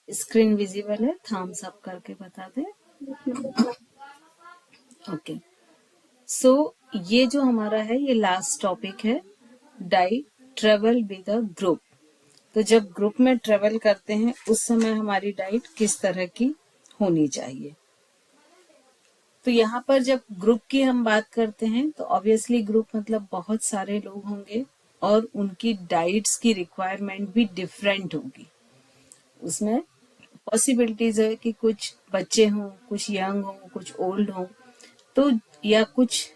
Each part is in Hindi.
स्क्रीन विजिबल है, थम्स अप करके बता दे। ओके, सो ये जो हमारा है ये लास्ट टॉपिक है, diet travel with a group. तो जब ग्रुप में ट्रेवल करते हैं उस समय हमारी डाइट किस तरह की होनी चाहिए। तो यहाँ पर जब ग्रुप की हम बात करते हैं तो ऑब्वियसली ग्रुप मतलब बहुत सारे लोग होंगे और उनकी डाइट्स की रिक्वायरमेंट भी डिफरेंट होगी। उसमें पॉसिबिलिटीज है कि कुछ बच्चे हों, कुछ यंग हों, कुछ ओल्ड हों, तो या कुछ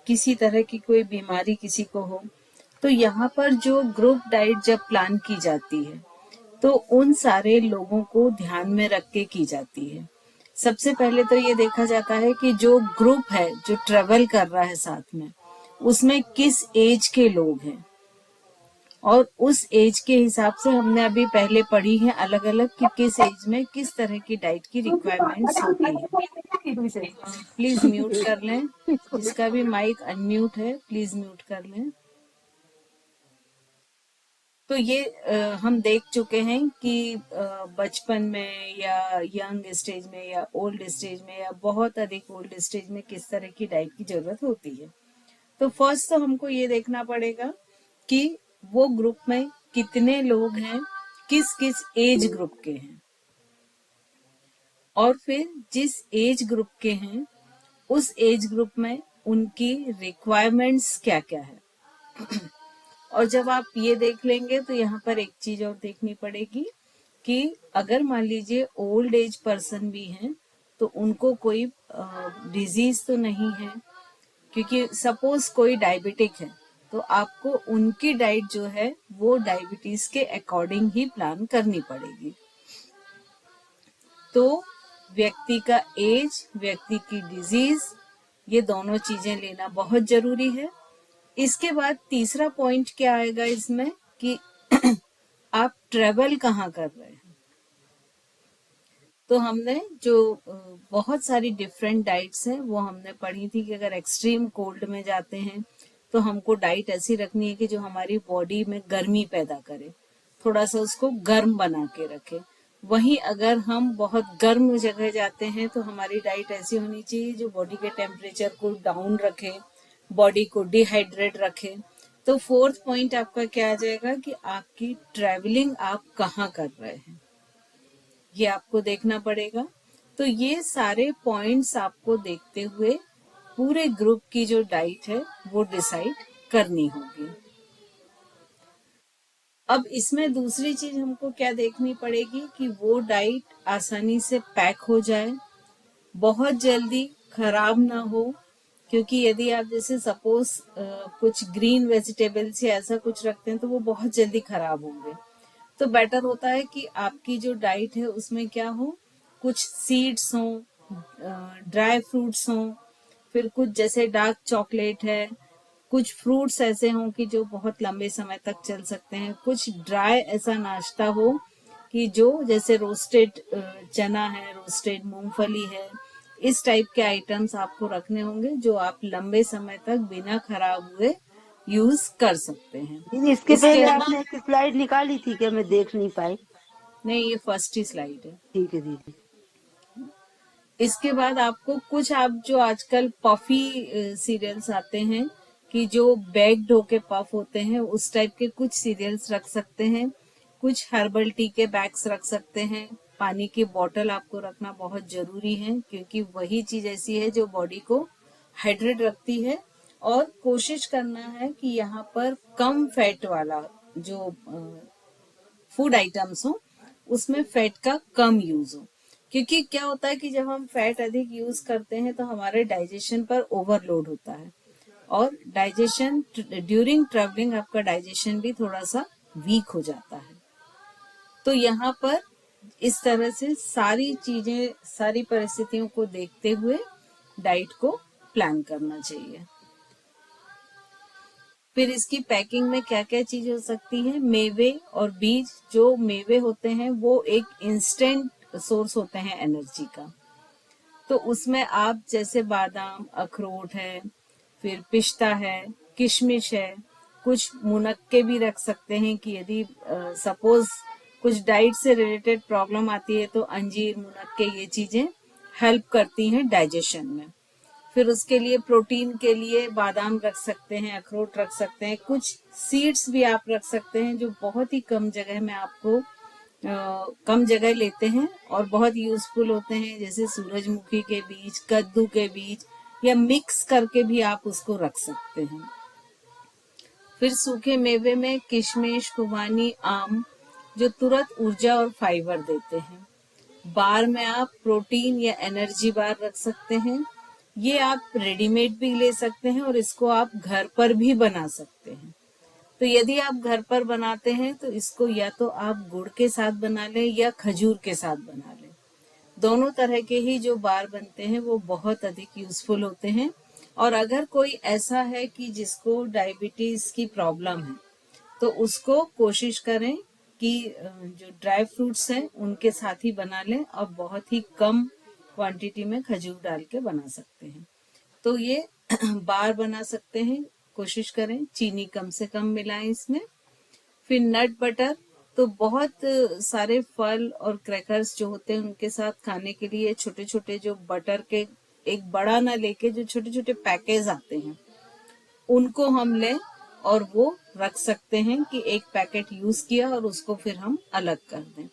किसी तरह की कोई बीमारी किसी को हो। तो यहाँ पर जो ग्रुप डाइट जब प्लान की जाती है तो उन सारे लोगों को ध्यान में रख के की जाती है। सबसे पहले तो ये देखा जाता है कि जो ग्रुप है जो ट्रेवल कर रहा है साथ में, उसमें किस एज के लोग हैं, और उस एज के हिसाब से हमने अभी पहले पढ़ी है अलग अलग कि किस एज में किस तरह की डाइट की रिक्वायरमेंट्स होती है। प्लीज म्यूट कर लें, जिसका भी माइक अनम्यूट है प्लीज म्यूट कर लें। तो ये हम देख चुके हैं कि बचपन में या यंग स्टेज में या ओल्ड स्टेज में या बहुत अधिक ओल्ड स्टेज में किस तरह की डाइट की जरूरत होती है। तो फर्स्ट तो हमको ये देखना पड़ेगा कि वो ग्रुप में कितने लोग हैं, किस किस एज ग्रुप के हैं, और फिर जिस एज ग्रुप के हैं उस एज ग्रुप में उनकी रिक्वायरमेंट्स क्या क्या है। और जब आप ये देख लेंगे तो यहाँ पर एक चीज और देखनी पड़ेगी कि अगर मान लीजिए ओल्ड एज पर्सन भी हैं तो उनको कोई डिजीज तो नहीं है, क्योंकि सपोज कोई डायबिटिक है तो आपको उनकी डाइट जो है वो डायबिटीज के अकॉर्डिंग ही प्लान करनी पड़ेगी। तो व्यक्ति का एज, व्यक्ति की डिजीज, ये दोनों चीजें लेना बहुत जरूरी है। इसके बाद तीसरा पॉइंट क्या आएगा इसमें कि आप ट्रेवल कहाँ कर रहे हैं। तो हमने जो बहुत सारी डिफरेंट डाइट्स हैं वो हमने पढ़ी थी कि अगर एक्सट्रीम कोल्ड में जाते हैं तो हमको डाइट ऐसी रखनी है कि जो हमारी बॉडी में गर्मी पैदा करे, थोड़ा सा उसको गर्म बना के रखे। वहीं अगर हम बहुत गर्म जगह जाते हैं तो हमारी डाइट ऐसी होनी चाहिए जो बॉडी के टेम्परेचर को डाउन रखे, बॉडी को डिहाइड्रेट रखे। तो फोर्थ पॉइंट आपका क्या आ जाएगा कि आपकी ट्रैवलिंग आप कहाँ कर रहे हैं, ये आपको देखना पड़ेगा। तो ये सारे पॉइंट्स आपको देखते हुए पूरे ग्रुप की जो डाइट है वो डिसाइड करनी होगी। अब इसमें दूसरी चीज हमको क्या देखनी पड़ेगी कि वो डाइट आसानी से पैक हो जाए, बहुत जल्दी खराब ना हो, क्योंकि यदि आप जैसे सपोज कुछ ग्रीन वेजिटेबल्स या ऐसा कुछ रखते हैं तो वो बहुत जल्दी खराब होंगे। तो बेटर होता है कि आपकी जो डाइट है उसमें क्या हो, कुछ सीड्स हों, ड्राई फ्रूट्स हों, फिर कुछ जैसे डार्क चॉकलेट है, कुछ फ्रूट्स ऐसे हों कि जो बहुत लंबे समय तक चल सकते हैं, कुछ ड्राई ऐसा नाश्ता हो कि जो जैसे रोस्टेड चना है, रोस्टेड मूंगफली है, इस टाइप के आइटम्स आपको रखने होंगे जो आप लंबे समय तक बिना खराब हुए यूज कर सकते हैं। दीदी इसके पहले आपने एक स्लाइड निकाली थी क्या, मैं देख नहीं पाई। नहीं, ये फर्स्ट ही स्लाइड है। ठीक है दीदी। इसके बाद आपको कुछ, आप जो आजकल पफी सीरियल्स आते हैं कि जो बेक्ड होके पफ होते हैं, उस टाइप के कुछ सीरियल्स रख सकते हैं, कुछ हर्बल टी के बैग्स रख सकते हैं। पानी की बोतल आपको रखना बहुत जरूरी है क्योंकि वही चीज ऐसी है जो बॉडी को हाइड्रेट रखती है। और कोशिश करना है कि यहाँ पर कम फैट वाला जो फूड आइटम्स हो उसमें फैट का कम यूज हो, क्योंकि क्या होता है कि जब हम फैट अधिक यूज करते हैं तो हमारे डाइजेशन पर ओवरलोड होता है, और डाइजेशन ड्यूरिंग ट्रैवलिंग आपका डाइजेशन भी थोड़ा सा वीक हो जाता है। तो यहाँ पर इस तरह से सारी चीजें, सारी परिस्थितियों को देखते हुए डाइट को प्लान करना चाहिए। फिर इसकी पैकिंग में क्या क्या चीज हो सकती है, मेवे और बीज। जो मेवे होते हैं वो एक इंस्टेंट सोर्स होते हैं एनर्जी का, तो उसमें आप जैसे बादाम, अखरोट है, फिर पिस्ता है, किशमिश है, कुछ मुनक्के भी रख सकते हैं कि यदि सपोज कुछ डाइट से रिलेटेड प्रॉब्लम आती है तो अंजीर, मुनक्के ये चीजें हेल्प करती हैं डाइजेशन में। फिर उसके लिए प्रोटीन के लिए बादाम रख सकते हैं, अखरोट रख सकते हैं, कुछ सीड्स भी आप रख सकते हैं जो बहुत ही कम जगह में आपको कम जगह लेते हैं और बहुत यूजफुल होते हैं, जैसे सूरजमुखी के बीज, कद्दू के बीज, या मिक्स करके भी आप उसको रख सकते हैं। फिर सूखे मेवे में किशमिश, खुबानी, आम जो तुरंत ऊर्जा और फाइबर देते हैं। बार में आप प्रोटीन या एनर्जी बार रख सकते हैं। ये आप रेडीमेड भी ले सकते हैं और इसको आप घर पर भी बना सकते हैं। तो यदि आप घर पर बनाते हैं तो इसको या तो आप गुड़ के साथ बना लें या खजूर के साथ बना लें। दोनों तरह के ही जो बार बनते हैं वो बहुत अधिक यूजफुल होते हैं। और अगर कोई ऐसा है कि जिसको डायबिटीज की प्रॉब्लम है तो उसको कोशिश करें कि जो ड्राई फ्रूट्स हैं उनके साथ ही बना लें और बहुत ही कम क्वांटिटी में खजूर डाल के बना सकते हैं। तो ये बार बना सकते हैं, कोशिश करें चीनी कम से कम मिलाएं इसमें। फिर नट बटर, तो बहुत सारे फल और क्रैकर्स जो होते हैं उनके साथ खाने के लिए छोटे छोटे जो बटर के, एक बड़ा ना लेके जो छोटे छोटे पैकेज आते हैं उनको हम लें और वो रख सकते हैं कि एक पैकेट यूज किया और उसको फिर हम अलग कर दें।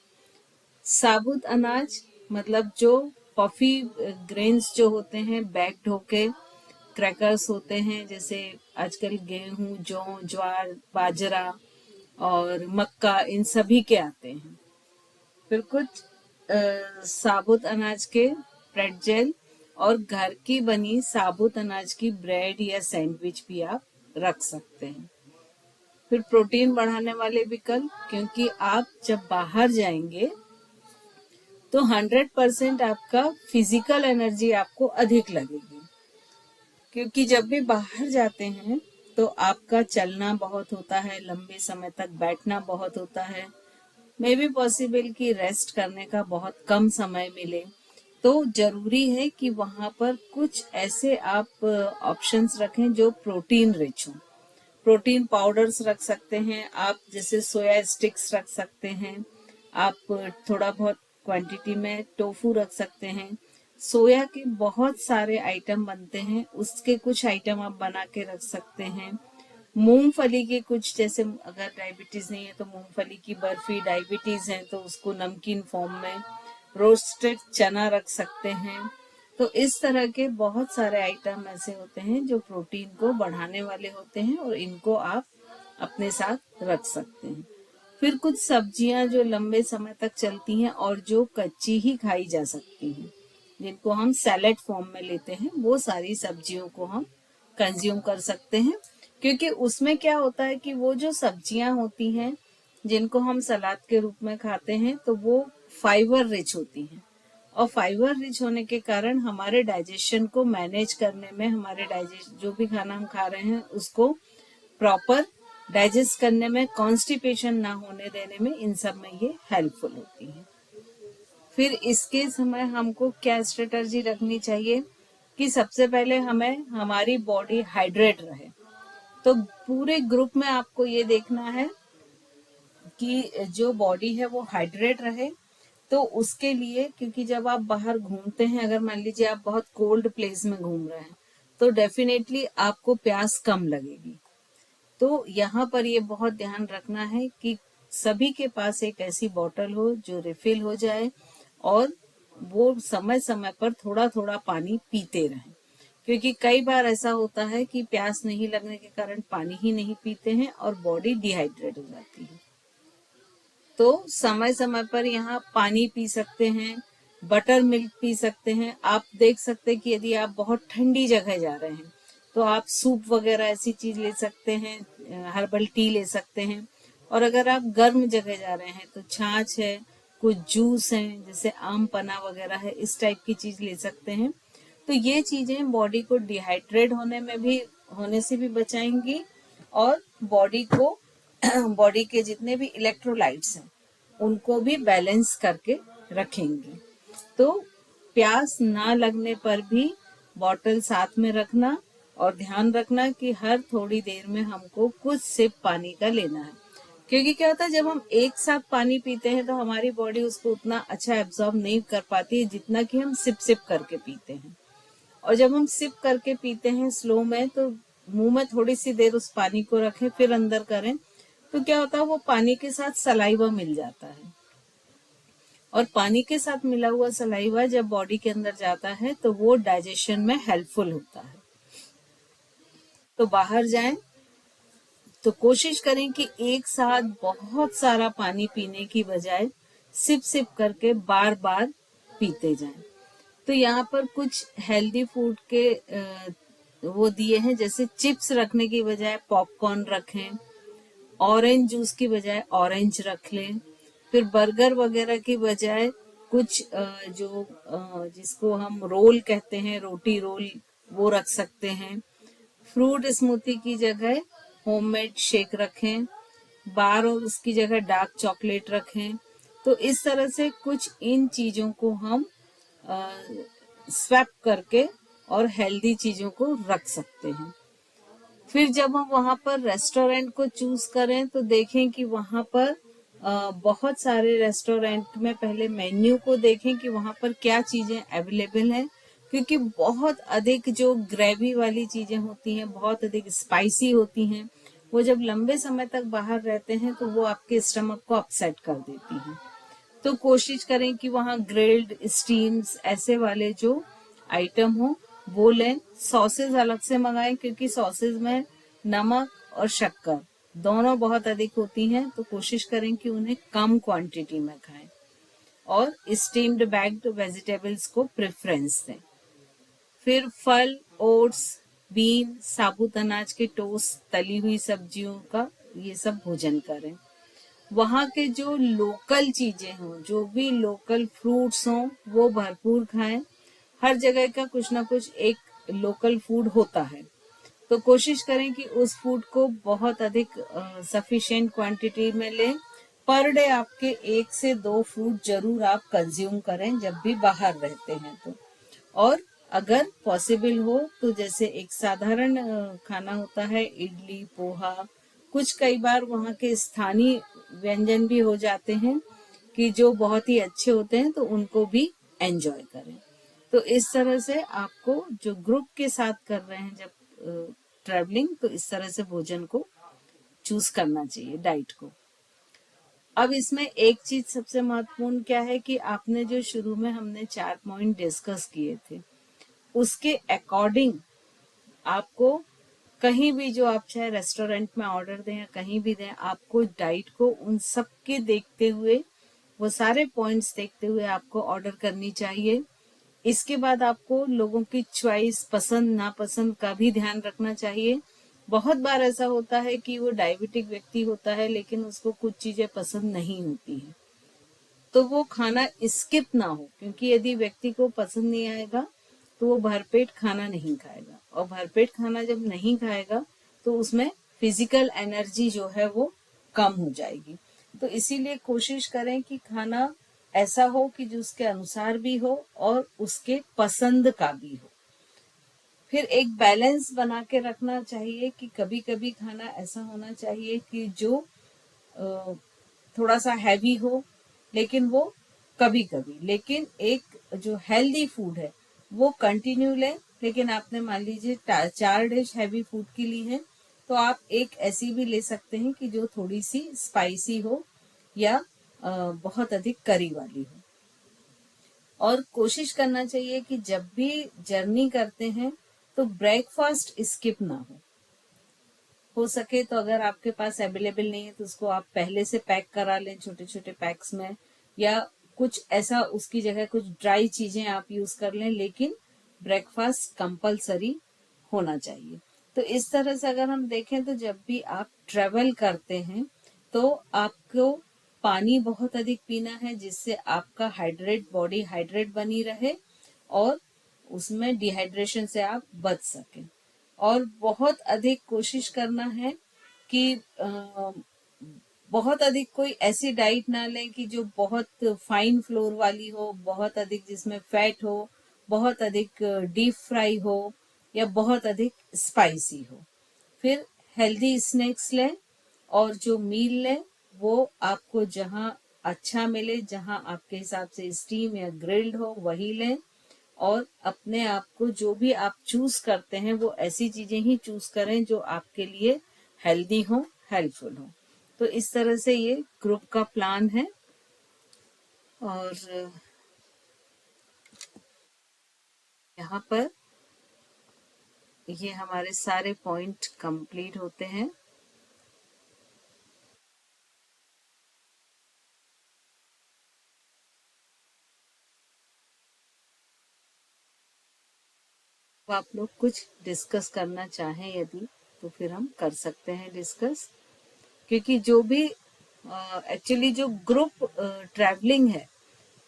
साबुत अनाज मतलब जो पफी ग्रेन्स जो होते हैं, बैक्ड होके क्रैकर्स होते हैं, जैसे आजकल गेहूं, जौ, ज्वार, बाजरा और मक्का, इन सभी के आते हैं। फिर कुछ साबुत अनाज के प्रेटजेल और घर की बनी साबुत अनाज की ब्रेड या सैंडविच भी आप रख सकते हैं। फिर प्रोटीन बढ़ाने वाले विकल्प, क्योंकि आप जब बाहर जाएंगे तो 100% आपका फिजिकल एनर्जी आपको अधिक लगेगी, क्योंकि जब भी बाहर जाते हैं तो आपका चलना बहुत होता है, लंबे समय तक बैठना बहुत होता है, मे बी पॉसिबल कि रेस्ट करने का बहुत कम समय मिले। तो जरूरी है कि वहां पर कुछ ऐसे आप ऑप्शंस रखें जो प्रोटीन रिच हो। प्रोटीन पाउडर्स रख सकते हैं आप, जैसे सोया स्टिक्स रख सकते हैं आप, थोड़ा बहुत क्वांटिटी में टोफू रख सकते हैं। सोया के बहुत सारे आइटम बनते हैं, उसके कुछ आइटम आप बना के रख सकते हैं। मूंगफली के कुछ, जैसे अगर डायबिटीज नहीं है तो मूंगफली की बर्फी, डायबिटीज है तो उसको नमकीन फॉर्म में, रोस्टेड चना रख सकते हैं। तो इस तरह के बहुत सारे आइटम ऐसे होते हैं जो प्रोटीन को बढ़ाने वाले होते हैं और इनको आप अपने साथ रख सकते हैं। फिर कुछ सब्जियां जो लंबे समय तक चलती हैं और जो कच्ची ही खाई जा सकती हैं, जिनको हम सैलेड फॉर्म में लेते हैं, वो सारी सब्जियों को हम कंज्यूम कर सकते हैं। क्योंकि उसमें क्या होता है कि वो जो सब्जियां होती हैं जिनको हम सलाद के रूप में खाते हैं तो वो फाइबर रिच होती हैं, और फाइबर रिच होने के कारण हमारे डाइजेशन को मैनेज करने में, हमारे डाइजेस्ट जो भी खाना हम खा रहे हैं उसको प्रॉपर डाइजेस्ट करने में, कॉन्स्टिपेशन ना होने देने में, इन सब में ये हेल्पफुल होती है। फिर इसके समय हमको क्या स्ट्रेटजी रखनी चाहिए कि सबसे पहले हमें हमारी बॉडी हाइड्रेट रहे। तो पूरे ग्रुप में आपको ये देखना है कि जो बॉडी है वो हाइड्रेट रहे। तो उसके लिए, क्योंकि जब आप बाहर घूमते हैं, अगर मान लीजिए आप बहुत कोल्ड प्लेस में घूम रहे हैं तो डेफिनेटली आपको प्यास कम लगेगी। तो यहाँ पर ये बहुत ध्यान रखना है कि सभी के पास एक ऐसी बोतल हो जो रिफिल हो जाए और वो समय समय पर थोड़ा थोड़ा पानी पीते रहें। क्योंकि कई बार ऐसा होता है कि प्यास नहीं लगने के कारण पानी ही नहीं पीते हैं और बॉडी डिहाइड्रेट हो जाती है। तो समय समय पर यहाँ पानी पी सकते हैं, बटर मिल्क पी सकते हैं। आप देख सकते हैं कि यदि आप बहुत ठंडी जगह जा रहे हैं तो आप सूप वगैरह ऐसी चीज ले सकते हैं, हर्बल टी ले सकते हैं। और अगर आप गर्म जगह जा रहे हैं तो छाछ है, कुछ जूस है जैसे आम पन्ना वगैरह है, इस टाइप की चीज ले सकते हैं। तो ये चीजें बॉडी को डिहाइड्रेट होने से भी बचाएंगी और बॉडी को बॉडी के जितने भी इलेक्ट्रोलाइट्स हैं उनको भी बैलेंस करके रखेंगी। तो प्यास ना लगने पर भी बॉटल साथ में रखना और ध्यान रखना कि हर थोड़ी देर में हमको कुछ सिप पानी का लेना है। क्योंकि क्या होता है जब हम एक साथ पानी पीते हैं तो हमारी बॉडी उसको उतना अच्छा एब्जॉर्ब नहीं कर पाती है जितना कि हम सिप सिप करके पीते हैं। और जब हम सिप करके पीते हैं स्लो में तो मुंह में थोड़ी सी देर उस पानी को रखें फिर अंदर करें तो क्या होता है वो पानी के साथ सलाइवा मिल जाता है। और पानी के साथ मिला हुआ सलाइवा जब बॉडी के अंदर जाता है तो वो डाइजेशन में हेल्पफुल होता है। तो बाहर जाएं तो कोशिश करें कि एक साथ बहुत सारा पानी पीने की बजाय सिप सिप करके बार बार पीते जाएं। तो यहाँ पर कुछ हेल्दी फूड के वो दिए हैं, जैसे चिप्स रखने की बजाय पॉपकॉर्न रखें, ऑरेंज जूस की बजाय ऑरेंज रख लें, फिर बर्गर वगैरह की बजाय कुछ जिसको हम रोल कहते हैं, रोटी रोल, वो रख सकते हैं। फ्रूट स्मूथी की जगह होममेड शेक रखें, बार और उसकी जगह डार्क चॉकलेट रखें। तो इस तरह से कुछ इन चीजों को हम स्वैप करके और हेल्दी चीजों को रख सकते हैं। फिर जब हम वहां पर रेस्टोरेंट को चूज करें तो देखें कि वहां पर बहुत सारे रेस्टोरेंट में पहले मेन्यू को देखें कि वहां पर क्या चीजें अवेलेबल हैं, क्योंकि बहुत अधिक जो ग्रेवी वाली चीजें होती हैं, बहुत अधिक स्पाइसी होती हैं, वो जब लंबे समय तक बाहर रहते हैं तो वो आपके स्टमक को अपसेट कर देती हैं। तो कोशिश करें कि वहाँ ग्रिल्ड, स्टीम्स ऐसे वाले जो आइटम हो वो लें। सॉसेज अलग से मंगाएं क्योंकि सॉसेज में नमक और शक्कर दोनों बहुत अधिक होती हैं, तो कोशिश करें कि उन्हें कम क्वांटिटी में खाएं। और स्टीम्ड बैग्ड वेजिटेबल्स को प्रेफरेंस दें। फिर फल, ओट्स, बीन, साबुत अनाज के टोस्ट, तली हुई सब्जियों का ये सब भोजन करें। वहाँ के जो लोकल चीजें हों, जो भी लोकल फ्रूट्स हों, वो भरपूर खाएं। हर जगह का कुछ ना कुछ एक लोकल फूड होता है, तो कोशिश करें कि उस फूड को बहुत अधिक सफिशिएंट क्वांटिटी में लें। पर डे आपके 1 से 2 फ्रूट जरूर आप कंज्यूम करें जब भी बाहर रहते हैं तो। और अगर पॉसिबल हो तो जैसे एक साधारण खाना होता है, इडली, पोहा, कुछ कई बार वहाँ के स्थानीय व्यंजन भी हो जाते हैं कि जो बहुत ही अच्छे होते हैं, तो उनको भी एंजॉय करें। तो इस तरह से आपको जो ग्रुप के साथ कर रहे हैं जब ट्रैवलिंग, तो इस तरह से भोजन को चूज करना चाहिए, डाइट को। अब इसमें एक चीज सबसे महत्वपूर्ण क्या है कि आपने जो शुरू में हमने 4 पॉइंट डिस्कस किए थे उसके अकॉर्डिंग आपको कहीं भी जो आप चाहे रेस्टोरेंट में ऑर्डर दें या कहीं भी दें, आपको डाइट को उन सब के देखते हुए, वो सारे पॉइंट्स देखते हुए आपको ऑर्डर करनी चाहिए। इसके बाद आपको लोगों की चॉइस, पसंद नापसंद का भी ध्यान रखना चाहिए। बहुत बार ऐसा होता है कि वो डायबिटिक व्यक्ति होता है लेकिन उसको कुछ चीजें पसंद नहीं होती हैं, तो वो खाना स्किप ना हो, क्योंकि यदि व्यक्ति को पसंद नहीं आएगा तो वो भरपेट खाना नहीं खाएगा, और भरपेट खाना जब नहीं खाएगा तो उसमें फिजिकल एनर्जी जो है वो कम हो जाएगी। तो इसीलिए कोशिश करें कि खाना ऐसा हो कि जो उसके अनुसार भी हो और उसके पसंद का भी हो। फिर एक बैलेंस बना के रखना चाहिए कि कभी कभी खाना ऐसा होना चाहिए कि जो थोड़ा सा हैवी हो, लेकिन वो कभी कभी, लेकिन एक जो हेल्दी फूड है वो कंटिन्यू लें। लेकिन आपने मान लीजिए 4 डिश हैवी फूड की ली है, तो आप एक ऐसी भी ले सकते हैं कि जो थोड़ी सी स्पाइसी हो या बहुत अधिक करी वाली हो। और कोशिश करना चाहिए कि जब भी जर्नी करते हैं तो ब्रेकफास्ट स्किप ना हो सके तो अगर आपके पास अवेलेबल नहीं है तो उसको आप पहले से पैक करा लें छोटे छोटे पैक्स में, या कुछ ऐसा उसकी जगह कुछ ड्राई चीजें आप यूज कर लें, लेकिन ब्रेकफास्ट कंपलसरी होना चाहिए। तो इस तरह से अगर हम देखें तो जब भी आप ट्रेवल करते हैं तो आपको पानी बहुत अधिक पीना है, जिससे आपका बॉडी हाइड्रेट बनी रहे और उसमें डिहाइड्रेशन से आप बच सकें। और बहुत अधिक कोशिश करना है कि बहुत अधिक कोई ऐसी डाइट ना लें कि जो बहुत फाइन फ्लोर वाली हो, बहुत अधिक जिसमें फैट हो, बहुत अधिक डीप फ्राई हो, या बहुत अधिक स्पाइसी हो। फिर हेल्दी स्नैक्स लें और जो मील लें वो आपको जहां अच्छा मिले, जहां आपके हिसाब से स्टीम या ग्रिल्ड हो वही लें, और अपने आप को जो भी आप चूज करते हैं वो ऐसी चीजें ही चूज करें जो आपके लिए हेल्दी हो, हेल्पफुल हो। तो इस तरह से ये ग्रुप का प्लान है। और यहाँ पर ये हमारे सारे पॉइंट कंप्लीट होते हैं। तो आप लोग कुछ डिस्कस करना चाहें यदि, तो फिर हम कर सकते हैं डिस्कस, क्योंकि जो भी एक्चुअली जो ग्रुप ट्रैवलिंग है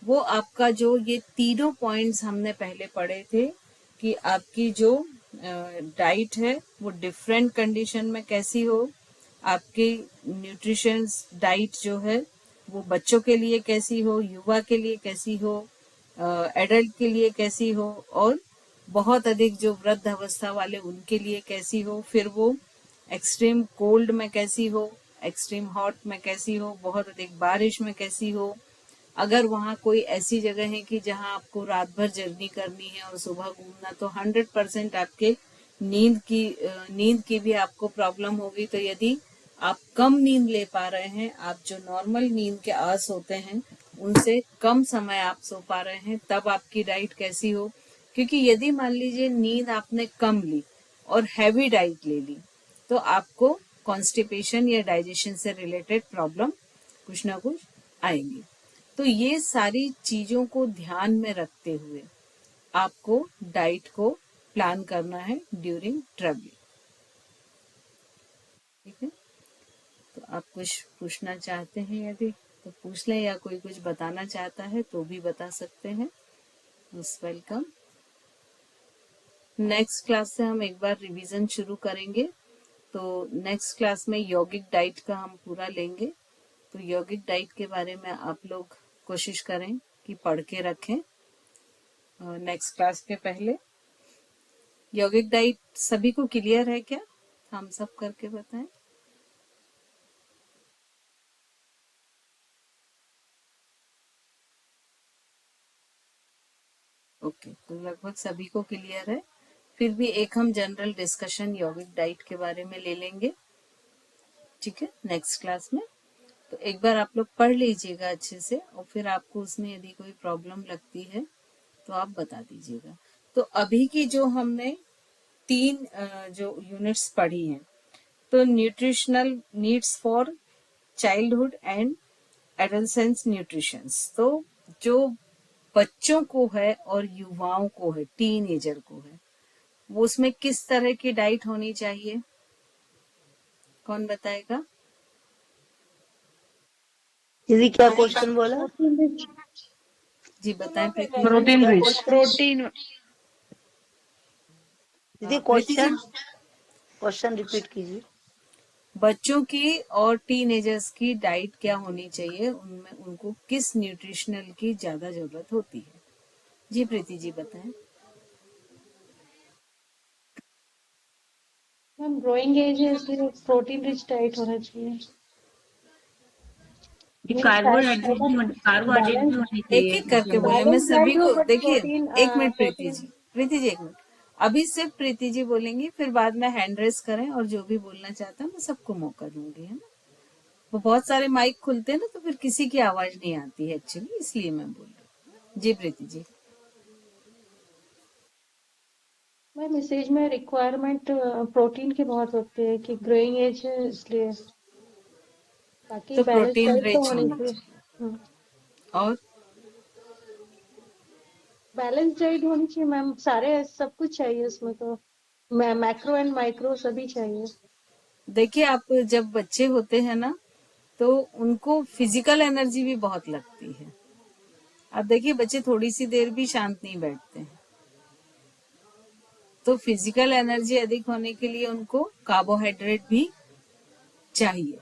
वो आपका जो ये तीनों पॉइंट्स हमने पहले पढ़े थे कि आपकी जो डाइट है वो डिफरेंट कंडीशन में कैसी हो, आपकी न्यूट्रिशन डाइट जो है वो बच्चों के लिए कैसी हो, युवा के लिए कैसी हो, एडल्ट के लिए कैसी हो, और बहुत अधिक जो वृद्ध अवस्था वाले उनके लिए कैसी हो, फिर वो एक्सट्रीम कोल्ड में कैसी हो, एक्सट्रीम हॉट में कैसी हो, बहुत अधिक बारिश में कैसी हो, अगर वहाँ कोई ऐसी जगह है कि जहाँ आपको रात भर जर्नी करनी है और सुबह घूमना, तो 100% आपके नींद की भी आपको प्रॉब्लम होगी। तो यदि आप कम नींद ले पा रहे हैं, आप जो नॉर्मल नींद के आवर्स होते हैं उनसे कम समय आप सो पा रहे हैं, तब आपकी डाइट कैसी हो। क्योंकि यदि मान लीजिए नींद आपने कम ली और हैवी डाइट ले ली, तो आपको कॉन्स्टिपेशन या डाइजेशन से रिलेटेड प्रॉब्लम कुछ ना कुछ आएंगी। तो ये सारी चीजों को ध्यान में रखते हुए आपको डाइट को प्लान करना है ड्यूरिंग ट्रैवलिंग। ठीक है, तो आप कुछ पूछना चाहते हैं यदि तो पूछ लें, या कोई कुछ बताना चाहता है तो भी बता सकते हैं। Most welcome. नेक्स्ट क्लास से हम एक बार रिवीजन शुरू करेंगे। तो नेक्स्ट क्लास में यौगिक डाइट का हम पूरा लेंगे। तो यौगिक डाइट के बारे में आप लोग कोशिश करें कि पढ़ के रखें नेक्स्ट क्लास के पहले। यौगिक डाइट सभी को क्लियर है क्या? हम सब करके बताएं। ओके, तो लगभग सभी को क्लियर है। फिर भी एक हम जनरल डिस्कशन यौगिक डाइट के बारे में ले लेंगे, ठीक है, नेक्स्ट क्लास में। तो एक बार आप लोग पढ़ लीजिएगा अच्छे से, और फिर आपको उसमें यदि कोई प्रॉब्लम लगती है तो आप बता दीजिएगा। तो अभी की जो हमने तीन जो यूनिट्स पढ़ी हैं, तो nutritional needs for childhood and adolescence nutritions, तो जो बच्चों को है और युवाओं को है, टीनेजर को है, वो उसमें किस तरह की डाइट होनी चाहिए, कौन बताएगा? दीदी क्या क्वेश्चन बोला? जी बताएं प्रीति। Protein rich. प्रोटीन। दीदी प्रीति जी, क्वेश्चन रिपीट कीजिए। बच्चों की और टीनेजर्स की डाइट क्या होनी चाहिए, उनमें उनको किस न्यूट्रिशनल की ज्यादा जरूरत होती है? जी प्रीति जी बताएं। मैम ग्रोइंग एज है इसलिए प्रोटीन रिच डाइट होना चाहिए। कार्बोहाइड्रेट भी होनी एक चाहिए। एक करके बोले, मैं सभी को देखिए। एक मिनट प्रीति जी, प्रीति जी एक मिनट। अभी सिर्फ प्रीति जी बोलेंगी, फिर बाद में हैंड रेस करें, और जो भी बोलना चाहता है मैं सबको मौका दूंगी, है ना। वो बहुत सारे माइक खुलते हैं ना, तो फिर किसी की आवाज नहीं आती है एक्चुअली, इसलिए मैं बोल रही हूँ। जी प्रीति जी। मैं मैसेज में रिक्वायरमेंट प्रोटीन की बहुत होती है कि ग्रोइंग एज है इसलिए, बाकी तो बैलेंस प्रोटीन डाइट तो रिच होनी होना चाहिए। चाहिए, और बैलेंस डाइट होनी चाहिए मैम, सारे सब कुछ चाहिए उसमें, तो मैक्रो एंड माइक्रो सभी चाहिए। देखिए, आप जब बच्चे होते हैं ना, तो उनको फिजिकल एनर्जी भी बहुत लगती है। अब देखिए, बच्चे थोड़ी सी देर भी शांत नहीं बैठते हैं, तो फिजिकल एनर्जी अधिक होने के लिए उनको कार्बोहाइड्रेट भी चाहिए।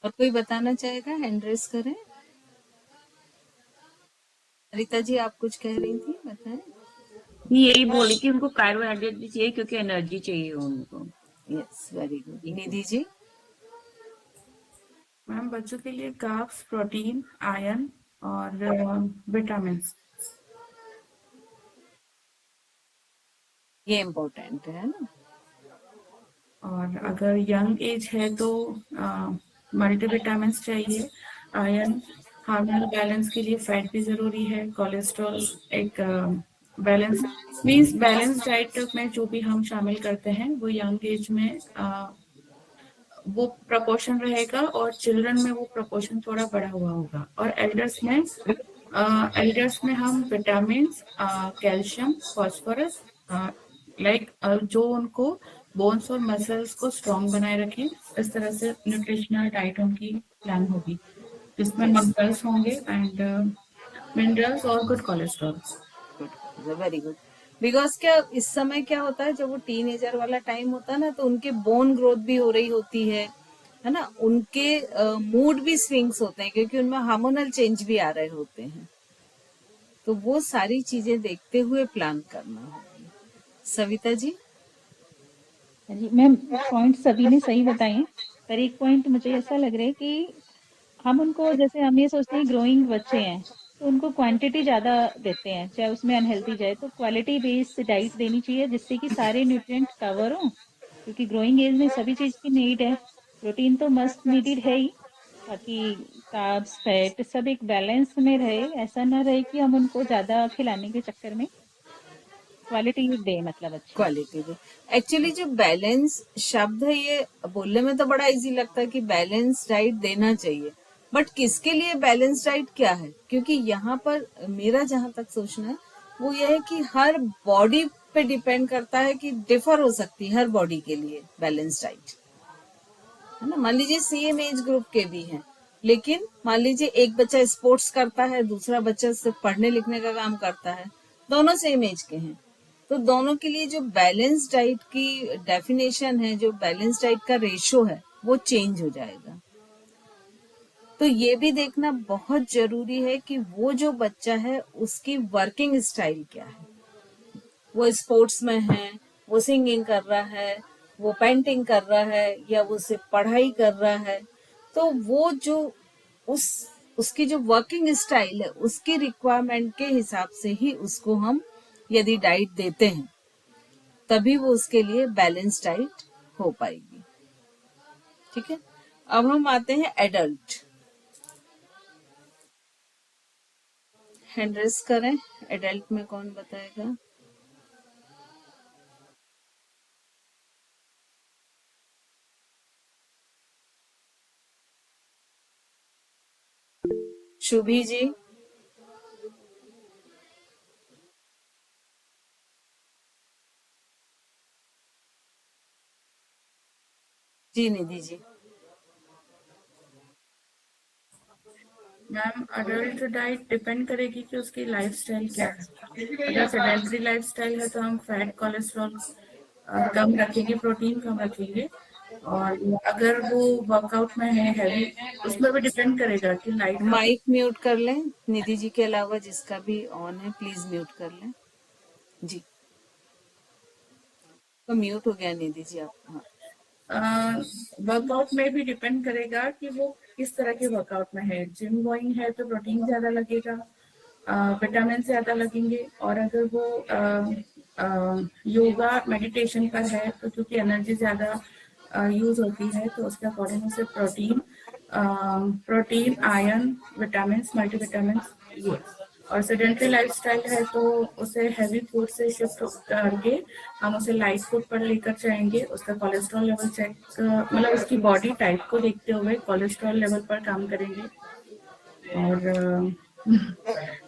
और कोई बताना चाहेगा? हैंड रेस करें। रीता जी, आप कुछ कह रही थी, बताएं। यही बोली कि उनको कार्बोहाइड्रेट भी चाहिए क्योंकि एनर्जी चाहिए उनको। Yes, very good. Nidhi ji. Ma'am बच्चों के लिए कार्ब्स, प्रोटीन, आयरन और विटामिन। ये इम्पोर्टेंट है ना। और अगर यंग एज है तो मल्टीविटामिन चाहिए, आयरन, हार्मोनल बैलेंस के लिए फैट भी जरूरी है, कोलेस्ट्रॉल, एक बैलेंस मींस बैलेंस डाइट में जो भी हम शामिल करते हैं वो यंग एज में वो प्रपोर्शन रहेगा और चिल्ड्रन में वो प्रपोर्शन थोड़ा बढ़ा हुआ होगा। और एल्डर्स में हम विटामिन, कैल्शियम, फास्फोरस, लाइक जो उनको बोन्स और मसल्स को स्ट्रॉन्ग बनाए रखें, इस तरह से न्यूट्रिशनल डाइट उनकी प्लान होगी, जिसमें मिनरल्स होंगे एंड मिनरल्स और good cholesterol. Very good. Because क्या इस समय क्या होता है, जब वो टीनेजर वाला टाइम होता है ना, तो उनके बोन ग्रोथ भी हो रही होती है ना, उनके मूड भी स्विंग्स होते हैं क्योंकि उनमें हार्मोनल चेंज भी आ रहे होते हैं। तो वो सारी चीजें देखते हुए प्लान करना होगी। सविता जी। जी मैम, पॉइंट सभी ने सही बताए हैं, पर एक पॉइंट मुझे ऐसा लग रहा है कि हम उनको, जैसे हम ये सोचते हैं ग्रोइंग बच्चे हैं तो उनको क्वांटिटी ज़्यादा देते हैं, चाहे उसमें अनहेल्दी जाए, तो क्वालिटी बेस्ड डाइट देनी चाहिए जिससे कि सारे न्यूट्रिएंट कवर हों, क्योंकि ग्रोइंग एज में सभी चीज़ की नीड है। प्रोटीन तो मस्ट नीडेड है ही, बाकी कार्ब्स, फैट सब एक बैलेंस में रहे, ऐसा ना रहे कि हम उनको ज़्यादा खिलाने के चक्कर में क्वालिटी दे, मतलब अच्छी। क्वालिटी भी एक्चुअली जो बैलेंस शब्द है, ये बोलने में तो बड़ा इजी लगता है कि बैलेंस डाइट देना चाहिए, बट किसके लिए बैलेंस डाइट क्या है? क्योंकि यहाँ पर मेरा जहां तक सोचना है वो ये है कि हर बॉडी पे डिपेंड करता है, कि डिफर हो सकती है हर बॉडी के लिए बैलेंस डाइट, है ना। मान लीजिए सेम एज ग्रुप के भी हैं, लेकिन मान लीजिए एक बच्चा स्पोर्ट्स करता है, दूसरा बच्चा सिर्फ पढ़ने लिखने का काम करता है, दोनों सेम एज के हैं, तो दोनों के लिए जो बैलेंस डाइट की डेफिनेशन है, जो बैलेंस डाइट का रेशो है, वो चेंज हो जाएगा। तो ये भी देखना बहुत जरूरी है कि वो जो बच्चा है उसकी वर्किंग स्टाइल क्या है। वो स्पोर्ट्स में है, वो सिंगिंग कर रहा है, वो पेंटिंग कर रहा है, या वो सिर्फ पढ़ाई कर रहा है, तो वो जो उस उसकी जो वर्किंग स्टाइल है, उसकी रिक्वायरमेंट के हिसाब से ही उसको हम यदि डाइट देते हैं, तभी वो उसके लिए बैलेंस डाइट हो पाएगी। ठीक है, अब हम आते हैं एडल्ट। हैंड रेस करें, एडल्ट में कौन बताएगा? शुभी जी। जी निधि ji. Ma'am adult diet depend करेगी कि उसकी लाइफस्टाइल क्या है। अगर सेडेंटरी लाइफस्टाइल है तो हम फैट, कोलेस्ट्रॉल कम रखेंगे, प्रोटीन कम रखेंगे। और अगर वो वर्कआउट में है हैवी, उसमें भी डिपेंड करेगा कि लाइट का माइक म्यूट कर लें, निधि जी के अलावा जिसका भी ऑन है प्लीज म्यूट कर लें। जी, तो म्यूट हो गया निधि जी आप। हाँ। वर्कआउट में भी डिपेंड करेगा कि वो किस तरह के वर्कआउट में है। जिम गोइंग है तो प्रोटीन ज्यादा लगेगा, विटामिन ज्यादा लगेंगे। और अगर वो योगा मेडिटेशन पर है तो क्योंकि एनर्जी ज्यादा यूज होती है, तो उसके अकॉर्डिंग से प्रोटीन, आयरन, विटामिन, मल्टीविटामिन ये। और सेडेंटरी लाइफस्टाइल है तो उसे हैवी फूड से शिफ्ट करके हम उसे लाइट फूड पर लेकर जाएंगे। उसका कोलेस्ट्रॉल लेवल चेक, मतलब उसकी बॉडी टाइप को देखते हुए कोलेस्ट्रॉल लेवल पर काम करेंगे। और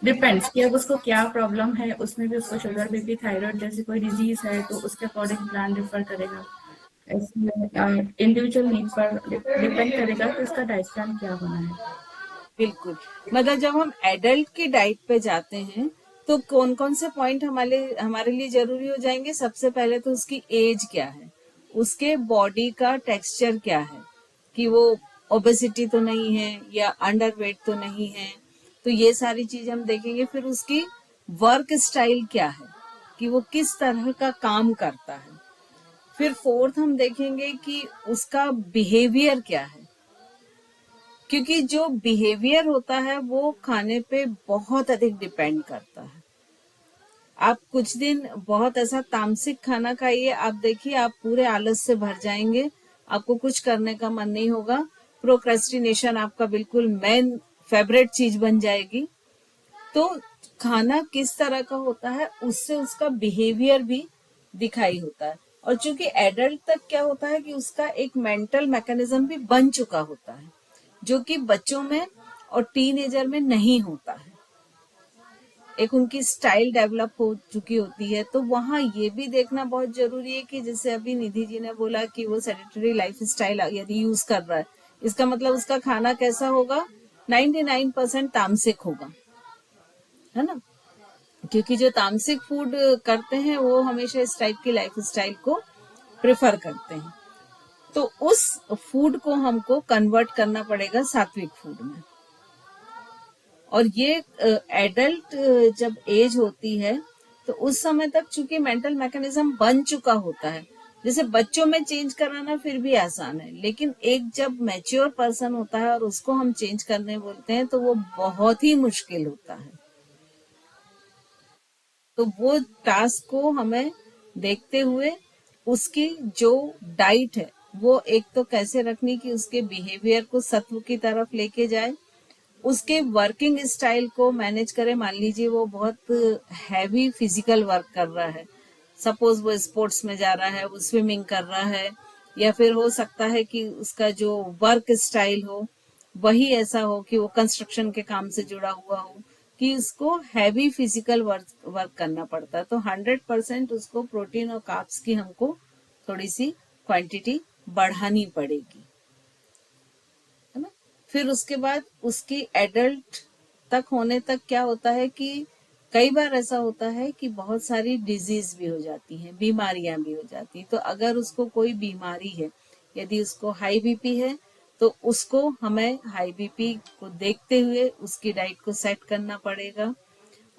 डिपेंड्स कि अब उसको क्या प्रॉब्लम है, उसमें भी उसको शुगर, बीपी, थायराइड जैसी कोई डिजीज है तो उसके अकॉर्डिंग प्लान डिफर करेगा। इसमें इंडिविजुअल नीड पर डिपेंड करेगा कि उसका डाइट प्लान क्या होना है। बिल्कुल, मतलब जब हम एडल्ट की डाइट पे जाते हैं तो कौन कौन से पॉइंट हमारे लिए जरूरी हो जाएंगे? सबसे पहले तो उसकी एज क्या है, उसके बॉडी का टेक्सचर क्या है, कि वो ओबेसिटी तो नहीं है या अंडरवेट तो नहीं है, तो ये सारी चीज हम देखेंगे। फिर उसकी वर्क स्टाइल क्या है, कि वो किस तरह का काम करता है। फिर फोर्थ हम देखेंगे कि उसका बिहेवियर क्या है, क्योंकि जो बिहेवियर होता है वो खाने पे बहुत अधिक डिपेंड करता है। आप कुछ दिन बहुत ऐसा तामसिक खाना खाइए, आप देखिए आप पूरे आलस से भर जाएंगे, आपको कुछ करने का मन नहीं होगा, प्रोक्रेस्टिनेशन आपका बिल्कुल मेन फेवरेट चीज बन जाएगी। तो खाना किस तरह का होता है उससे उसका बिहेवियर भी दिखाई होता है। और चूंकि एडल्ट तक क्या होता है कि उसका एक मेंटल मैकेनिज्म भी बन चुका होता है, जो कि बच्चों में और टीनेजर में नहीं होता है। एक उनकी स्टाइल डेवलप हो चुकी होती है। तो वहां ये भी देखना बहुत जरूरी है कि जैसे अभी निधि जी ने बोला कि वो सेडेंटरी लाइफ स्टाइल यदि यूज कर रहा है, इसका मतलब उसका खाना कैसा होगा, 99% तामसिक होगा, है ना। क्योंकि जो तामसिक फूड करते हैं वो हमेशा इस टाइप की लाइफ स्टाइल को प्रेफर करते हैं। तो उस फूड को हमको कन्वर्ट करना पड़ेगा सात्विक फूड में। और ये एडल्ट जब एज होती है तो उस समय तक चूंकि मेंटल मैकेनिज्म बन चुका होता है, जैसे बच्चों में चेंज कराना फिर भी आसान है, लेकिन एक जब मैच्योर पर्सन होता है और उसको हम चेंज करने बोलते हैं तो वो बहुत ही मुश्किल होता है। तो वो टास्क को हमें देखते हुए उसकी जो डाइट है वो एक तो कैसे रखनी कि उसके बिहेवियर को सत्व की तरफ लेके जाए, उसके वर्किंग स्टाइल को मैनेज करे। मान लीजिए वो बहुत हैवी फिजिकल वर्क कर रहा है, सपोज वो स्पोर्ट्स में जा रहा है, वो स्विमिंग कर रहा है, या फिर हो सकता है कि उसका जो वर्क स्टाइल हो वही ऐसा हो कि वो कंस्ट्रक्शन के काम से जुड़ा हुआ हो कि उसको हैवी फिजिकल वर्क करना पड़ता है। तो 100% उसको प्रोटीन और कार्ब्स की हमको थोड़ी सी क्वांटिटी बढ़ानी पड़ेगी, है ना। फिर उसके बाद उसकी एडल्ट तक होने तक क्या होता है कि कई बार ऐसा होता है कि बहुत सारी डिजीज भी हो जाती हैं, बीमारियां भी हो जाती हैं। तो अगर उसको कोई बीमारी है, यदि उसको हाई बीपी है तो उसको हमें हाई बीपी को देखते हुए उसकी डाइट को सेट करना पड़ेगा।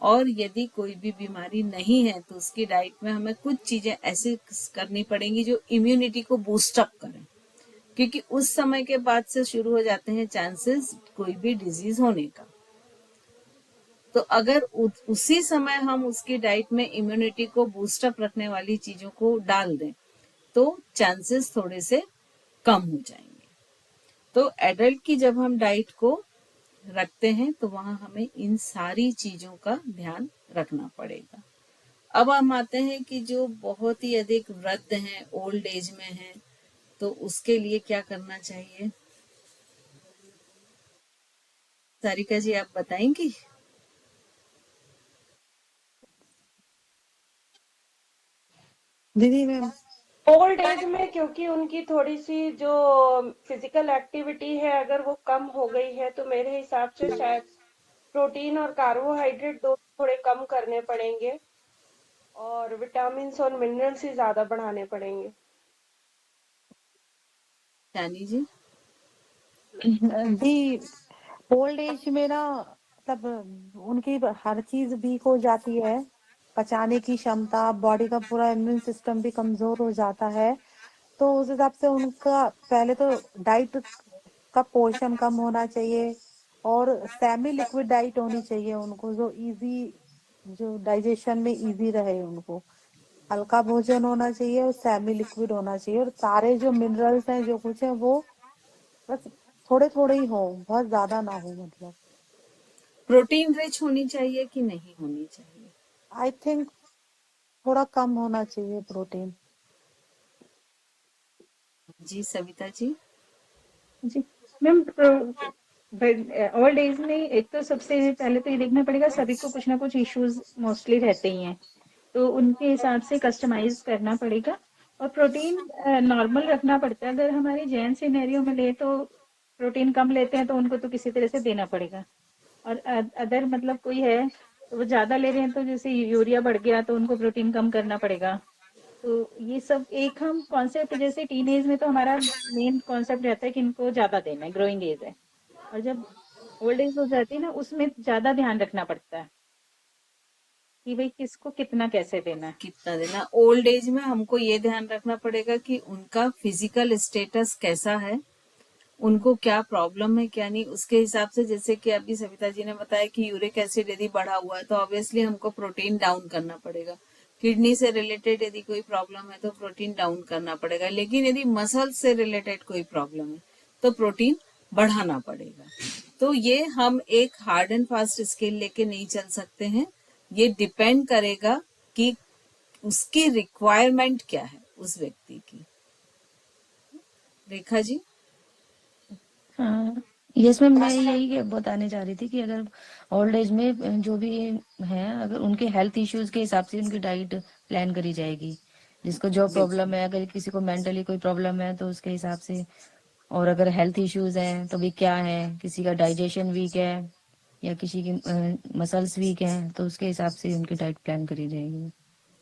और यदि कोई भी बीमारी नहीं है तो उसकी डाइट में हमें कुछ चीजें ऐसी करनी पड़ेंगी जो इम्यूनिटी को बूस्ट अप करें, क्योंकि उस समय के बाद से शुरू हो जाते हैं चांसेस कोई भी डिजीज होने का। तो अगर उसी समय हम उसकी डाइट में इम्यूनिटी को बूस्टअप रखने वाली चीजों को डाल दें तो चांसेस थोड़े से कम हो जाएंगे। तो एडल्ट की जब हम डाइट को रखते हैं तो वहां हमें इन सारी चीजों का ध्यान रखना पड़ेगा। अब हम आते हैं कि जो बहुत ही अधिक वृद्ध हैं, ओल्ड एज में हैं, तो उसके लिए क्या करना चाहिए। सारिका जी आप बताएंगी। दीदी मैम, ओल्ड एज में क्योंकि उनकी थोड़ी सी जो फिजिकल एक्टिविटी है अगर वो कम हो गई है तो मेरे हिसाब से शायद प्रोटीन और कार्बोहाइड्रेट दो थोड़े कम करने पड़ेंगे और विटामिन्स और मिनरल्स ही ज्यादा बढ़ाने पड़ेंगे। जानी जी। दी ओल्ड एज में ना मतलब उनकी हर चीज वीक हो जाती है, पचाने की क्षमता, बॉडी का पूरा इम्यून सिस्टम भी कमजोर हो जाता है। तो उस हिसाब से उनका पहले तो डाइट का पोर्शन कम होना चाहिए और सेमी लिक्विड डाइट होनी चाहिए उनको, जो इजी, जो डाइजेशन में इजी रहे उनको। हल्का भोजन होना चाहिए और सेमी लिक्विड होना चाहिए, और सारे जो मिनरल्स हैं जो कुछ है वो बस थोड़े थोड़े ही हो, बहुत ज्यादा ना हो मतलब। प्रोटीन रिच होनी चाहिए कि नहीं होनी चाहिए। आई थिंक थोड़ा कम होना चाहिए प्रोटीन। जी सविता जी। जी मैम, ओल्ड एज में एक तो सबसे पहले तो ये देखना पड़ेगा, सभी को कुछ ना कुछ इश्यूज मोस्टली रहते ही हैं, तो उनके हिसाब से कस्टमाइज करना पड़ेगा। और प्रोटीन नॉर्मल रखना पड़ता है। अगर हमारे जैन सिनेरियो में ले तो प्रोटीन कम लेते हैं तो उनको तो किसी तरह से देना पड़ेगा। और अदर मतलब कोई है तो वो ज्यादा ले रहे हैं तो जैसे यूरिया बढ़ गया तो उनको प्रोटीन कम करना पड़ेगा। तो ये सब एक हम कॉन्सेप्ट, जैसे टीनेज में तो हमारा मेन कॉन्सेप्ट रहता है कि इनको ज्यादा देना है, ग्रोइंग एज है। और जब ओल्ड एज हो जाती है ना उसमें ज्यादा ध्यान रखना पड़ता है कि भाई किसको कितना कैसे देना है। कितना देना। ओल्ड एज में हमको ये ध्यान रखना पड़ेगा कि उनका फिजिकल स्टेटस कैसा है, उनको क्या प्रॉब्लम है क्या नहीं, उसके हिसाब से, जैसे कि अभी सविता जी ने बताया कि यूरिक एसिड यदि बढ़ा हुआ है तो ऑब्वियसली हमको प्रोटीन डाउन करना पड़ेगा। किडनी से रिलेटेड यदि कोई प्रॉब्लम है तो प्रोटीन डाउन करना पड़ेगा, लेकिन यदि मसल से रिलेटेड कोई प्रॉब्लम है तो प्रोटीन बढ़ाना पड़ेगा। तो ये हम एक हार्ड एंड फास्ट स्केल लेके नहीं चल सकते हैं, ये डिपेंड करेगा कि उसकी रिक्वायरमेंट क्या है उस व्यक्ति की। रेखा जी। हाँ, यस मैम, मैं यही बताने चाह रही थी कि अगर ओल्ड एज में जो भी है, अगर उनके हेल्थ इश्यूज के हिसाब से उनकी डाइट प्लान करी जाएगी, जिसको जो प्रॉब्लम है, अगर किसी को मेंटली कोई प्रॉब्लम है तो उसके हिसाब से, और अगर हेल्थ इश्यूज हैं तो भी क्या है, किसी का डाइजेशन वीक है या किसी की मसल्स वीक हैं, तो उसके हिसाब से उनकी डाइट प्लान करी जाएगी।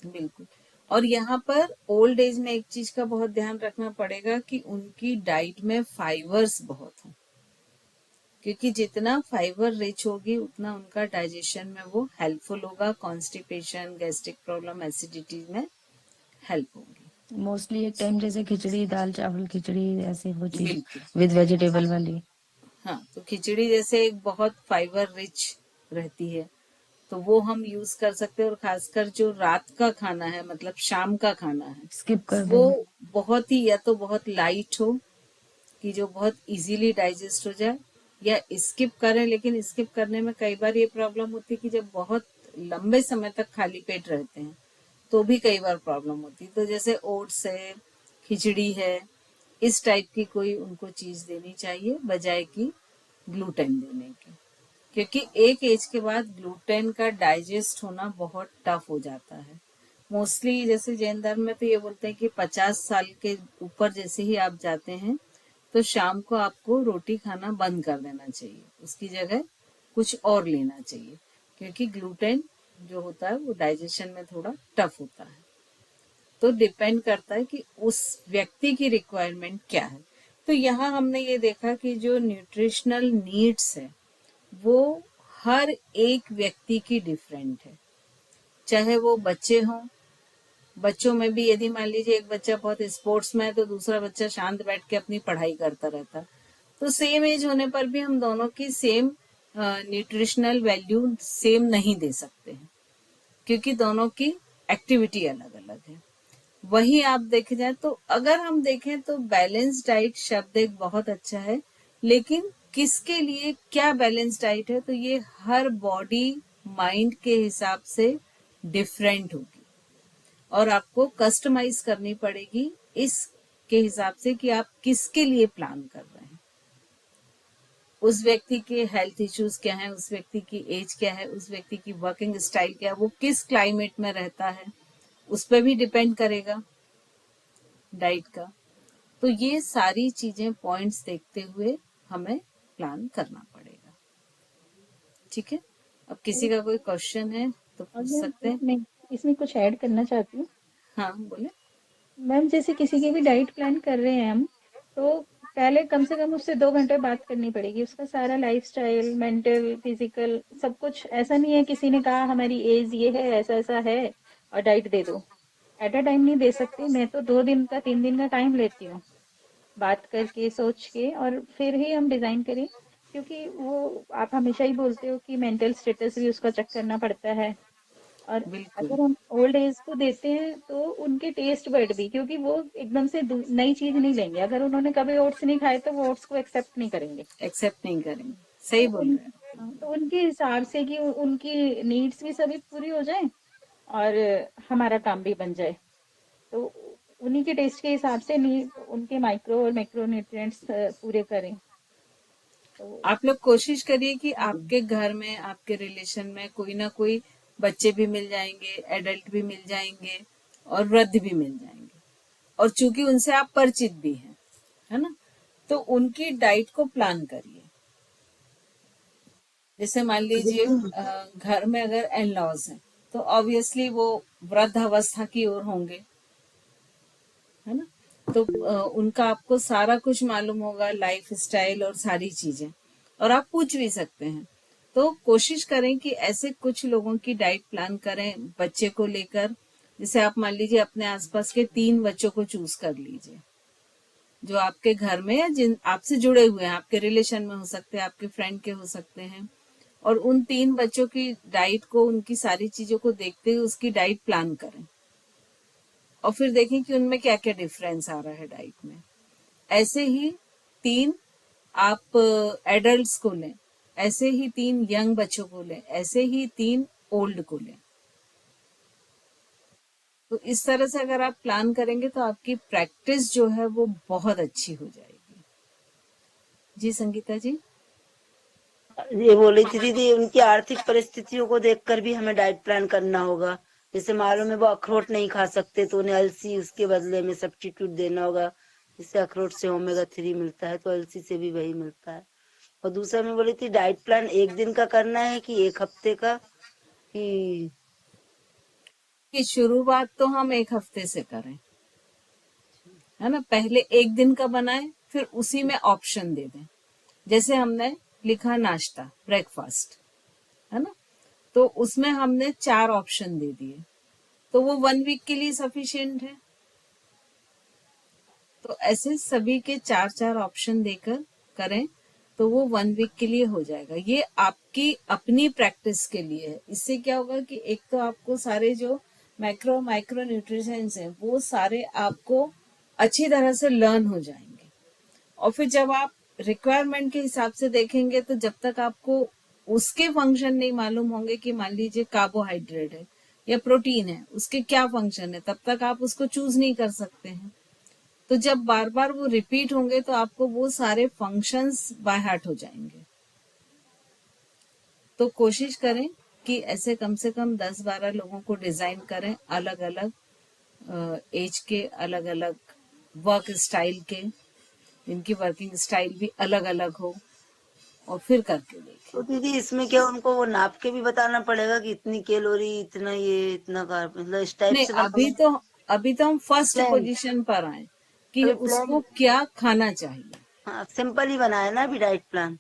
बिल्कुल। और यहाँ पर ओल्ड एज में एक चीज का बहुत ध्यान रखना पड़ेगा कि उनकी डाइट में फाइबर्स बहुत हो, क्योंकि जितना फाइबर रिच होगी उतना उनका डाइजेशन में वो हेल्पफुल होगा, कॉन्स्टिपेशन, गैस्ट्रिक प्रॉब्लम, एसिडिटी में हेल्प होगी। मोस्टली एक टाइम जैसे खिचड़ी, दाल चावल खिचड़ी, ऐसे वो चीज बिल्कुल। विद वेजिटेबल वाली। हाँ, तो खिचड़ी जैसे एक बहुत फाइबर रिच रहती है तो वो हम यूज कर सकते हैं। और खासकर जो रात का खाना है, मतलब शाम का खाना है, स्किप कर वो दें। बहुत ही, या तो बहुत लाइट हो कि जो बहुत इजीली डाइजेस्ट हो जाए, या स्किप करें। लेकिन स्किप करने में कई बार ये प्रॉब्लम होती है कि जब बहुत लंबे समय तक खाली पेट रहते हैं तो भी कई बार प्रॉब्लम होती है। तो जैसे ओट्स है, खिचड़ी है, इस टाइप की कोई उनको चीज देनी चाहिए बजाय कि ग्लूटेन देने के, क्योंकि एक एज के बाद ग्लूटेन का डाइजेस्ट होना बहुत टफ हो जाता है। मोस्टली जैसे जैन धर्म में तो ये बोलते हैं कि 50 साल के ऊपर जैसे ही आप जाते हैं तो शाम को आपको रोटी खाना बंद कर देना चाहिए, उसकी जगह कुछ और लेना चाहिए, क्योंकि ग्लूटेन जो होता है वो डाइजेशन में थोड़ा टफ होता है। तो डिपेंड करता है कि उस व्यक्ति की रिक्वायरमेंट क्या है। तो यहाँ हमने ये देखा कि जो न्यूट्रिशनल नीड्स है वो हर एक व्यक्ति की डिफरेंट है, चाहे वो बच्चे हों। बच्चों में भी यदि मान लीजिए एक बच्चा बहुत स्पोर्ट्स में है तो दूसरा बच्चा शांत बैठ के अपनी पढ़ाई करता रहता है, तो सेम एज होने पर भी हम दोनों की सेम न्यूट्रिशनल वैल्यू सेम नहीं दे सकते हैं, क्योंकि दोनों की एक्टिविटी अलग अलग है। वही आप देखे जाए तो अगर हम देखें तो बैलेंस डाइट शब्द एक बहुत अच्छा है, लेकिन किसके लिए क्या बैलेंस डाइट है, तो ये हर बॉडी माइंड के हिसाब से डिफरेंट होगी और आपको कस्टमाइज करनी पड़ेगी इसके हिसाब से कि आप किसके लिए प्लान कर रहे हैं। उस व्यक्ति के हेल्थ इश्यूज क्या है, उस व्यक्ति की एज क्या है, उस व्यक्ति की वर्किंग स्टाइल क्या है, वो किस क्लाइमेट में रहता है, उस पर भी डिपेंड करेगा डाइट का। तो ये सारी चीजें पॉइंट्स देखते हुए हमें प्लान करना पड़ेगा। ठीक है, अब किसी का कोई क्वेश्चन है तो और पूछ मैं सकते हैं। इसमें कुछ ऐड करना चाहती हूँ। हाँ बोले। मैम, जैसे किसी की भी डाइट प्लान कर रहे हैं हम, तो पहले कम से कम उससे 2 घंटे बात करनी पड़ेगी। उसका सारा लाइफस्टाइल, मेंटल, फिजिकल, सब कुछ। ऐसा नहीं है किसी ने कहा हमारी एज ये है, ऐसा ऐसा है और डाइट दे दो। एट अ टाइम नहीं दे सकती। मैं तो 2 दिन का 3 दिन का टाइम लेती हूँ, बात करके सोच के, और फिर ही हम डिजाइन करें। क्योंकि वो आप हमेशा ही बोलते हो कि मेंटल स्टेटस भी उसका चेक करना पड़ता है। और बिल्कुल। अगर हम ओल्ड एज को देते हैं तो उनके टेस्ट बड भी, क्योंकि वो एकदम से नई चीज नहीं लेंगे। अगर उन्होंने कभी ओट्स नहीं खाए तो वो ओट्स को एक्सेप्ट नहीं करेंगे। एक्सेप्ट नहीं करेंगे, तो सही बोल रहे हैं। तो उनके हिसाब से कि उनकी नीड्स भी सभी पूरी हो जाए और हमारा काम भी बन जाए, तो उन्हीं के टेस्ट के हिसाब से नीड, उनके माइक्रो और मैक्रो न्यूट्रिएंट्स पूरे करें। तो आप लोग कोशिश करिए कि हाँ जी। आपके घर में, आपके रिलेशन में कोई ना कोई बच्चे भी मिल जाएंगे, एडल्ट भी मिल जाएंगे और वृद्ध भी मिल जाएंगे, और चूंकि उनसे आप परिचित भी हैं, है ना, तो उनकी डाइट को प्लान करिए। जैसे मान लीजिए घर में अगर इन लॉज हैं तो ऑब्वियसली वो वृद्ध अवस्था की ओर होंगे, है ना, तो उनका आपको सारा कुछ मालूम होगा, लाइफ स्टाइल और सारी चीजें, और आप पूछ भी सकते हैं। तो कोशिश करें कि ऐसे कुछ लोगों की डाइट प्लान करें बच्चे को लेकर। जैसे आप मान लीजिए अपने आसपास के 3 बच्चों को चूज कर लीजिए, जो आपके घर में या जिन आपसे जुड़े हुए हैं, आपके रिलेशन में हो सकते हैं, आपके फ्रेंड के हो सकते हैं, और उन 3 बच्चों की डाइट को, उनकी सारी चीजों को देखते हुए उसकी डाइट प्लान करें और फिर देखें कि उनमें क्या क्या डिफरेंस आ रहा है डाइट में। ऐसे ही 3 आप एडल्ट्स को लें, ऐसे ही 3 यंग बच्चों को लें, ऐसे ही 3 ओल्ड को लें। तो इस तरह से अगर आप प्लान करेंगे तो आपकी प्रैक्टिस जो है वो बहुत अच्छी हो जाएगी। जी संगीता जी। ये बोल रही थी दीदी, उनकी आर्थिक परिस्थितियों को देखकर भी हमें डाइट प्लान करना होगा। जैसे मालूम है वो अखरोट नहीं खा सकते तो उन्हें अलसी उसके बदले में सब्स्टिट्यूट देना होगा। जिससे अखरोट से ओमेगा 3 मिलता है तो अलसी से भी वही मिलता है। और दूसरा मैं बोली थी डाइट प्लान 1 दिन का करना है कि 1 हफ्ते का, कि शुरुआत तो हम 1 हफ्ते से करें, है ना। पहले 1 दिन का बनाएं, फिर उसी में ऑप्शन दे दें। जैसे हमने लिखा नाश्ता, ब्रेकफास्ट, है ना, तो उसमें हमने 4 ऑप्शन दे दिए, तो वो 1 वीक के लिए सफिशिएंट है। तो ऐसे सभी के 4-4 ऑप्शन देकर करें तो वो 1 वीक के लिए हो जाएगा। ये आपकी अपनी प्रैक्टिस के लिए है। इससे क्या होगा कि एक तो आपको सारे जो मैक्रो माइक्रो न्यूट्रिशंस हैं वो सारे आपको अच्छी तरह से लर्न हो जाएंगे। और फिर जब आप रिक्वायरमेंट के हिसाब से देखेंगे तो जब तक आपको उसके फंक्शन नहीं मालूम होंगे कि मान लीजिए कार्बोहाइड्रेट है या प्रोटीन है, उसके क्या फंक्शन है, तब तक आप उसको चूज नहीं कर सकते हैं। तो जब बार बार वो रिपीट होंगे तो आपको वो सारे फंक्शंस बाय हार्ट हो जाएंगे। तो कोशिश करें कि ऐसे कम से कम 10-12 लोगों को डिजाइन करें, अलग अलग एज के, अलग अलग वर्क स्टाइल के, इनकी वर्किंग स्टाइल भी अलग अलग हो, और फिर करके देखें। तो दीदी इसमें क्या उनको वो नाप के भी बताना पड़ेगा कि इतनी कैलोरी, इतना ये, इतना कार्ब, मतलब इस टाइप नहीं, से बनाना? अभी तो हम फर्स्ट प्लान, पोजीशन पर आए कि अभी उसको प्लान, क्या खाना चाहिए। हाँ सिंपल ही बनाया ना अभी डाइट प्लान।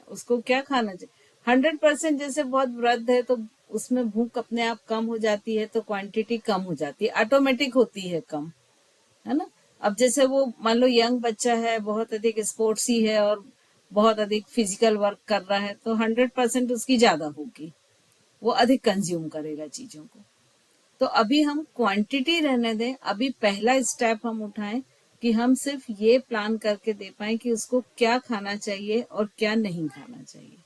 उसको क्या खाना चाहिए। 100% जैसे बहुत वृद्ध है तो उसमें भूख अपने आप कम हो जाती है, तो क्वांटिटी कम हो जाती है, ऑटोमेटिक होती है कम, है ना। अब जैसे वो मान लो यंग बच्चा है, बहुत अधिक स्पोर्ट्सी है और बहुत अधिक फिजिकल वर्क कर रहा है, तो 100% उसकी ज्यादा होगी, वो अधिक कंज्यूम करेगा चीजों को। तो अभी हम क्वांटिटी रहने दें। अभी पहला स्टेप हम उठाएं कि हम सिर्फ ये प्लान करके दे पाए कि उसको क्या खाना चाहिए और क्या नहीं खाना चाहिए।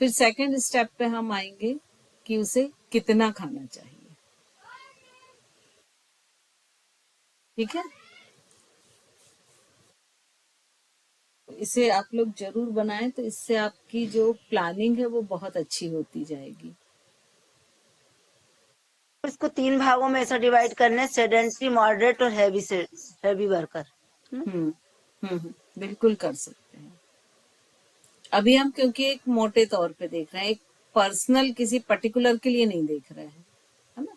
फिर सेकंड स्टेप पे हम आएंगे कि उसे कितना खाना चाहिए। ठीक है, इसे आप लोग जरूर बनाएं, तो इससे आपकी जो प्लानिंग है वो बहुत अच्छी होती जाएगी। इसको 3 भागों में ऐसा डिवाइड करना है, सेडेंटरी, मॉडरेट और हैवी वर्कर। बिल्कुल कर सकते हैं। अभी हम क्योंकि एक मोटे तौर पे देख रहे हैं, एक पर्सनल किसी पर्टिकुलर के लिए नहीं देख रहे हैं, है ना।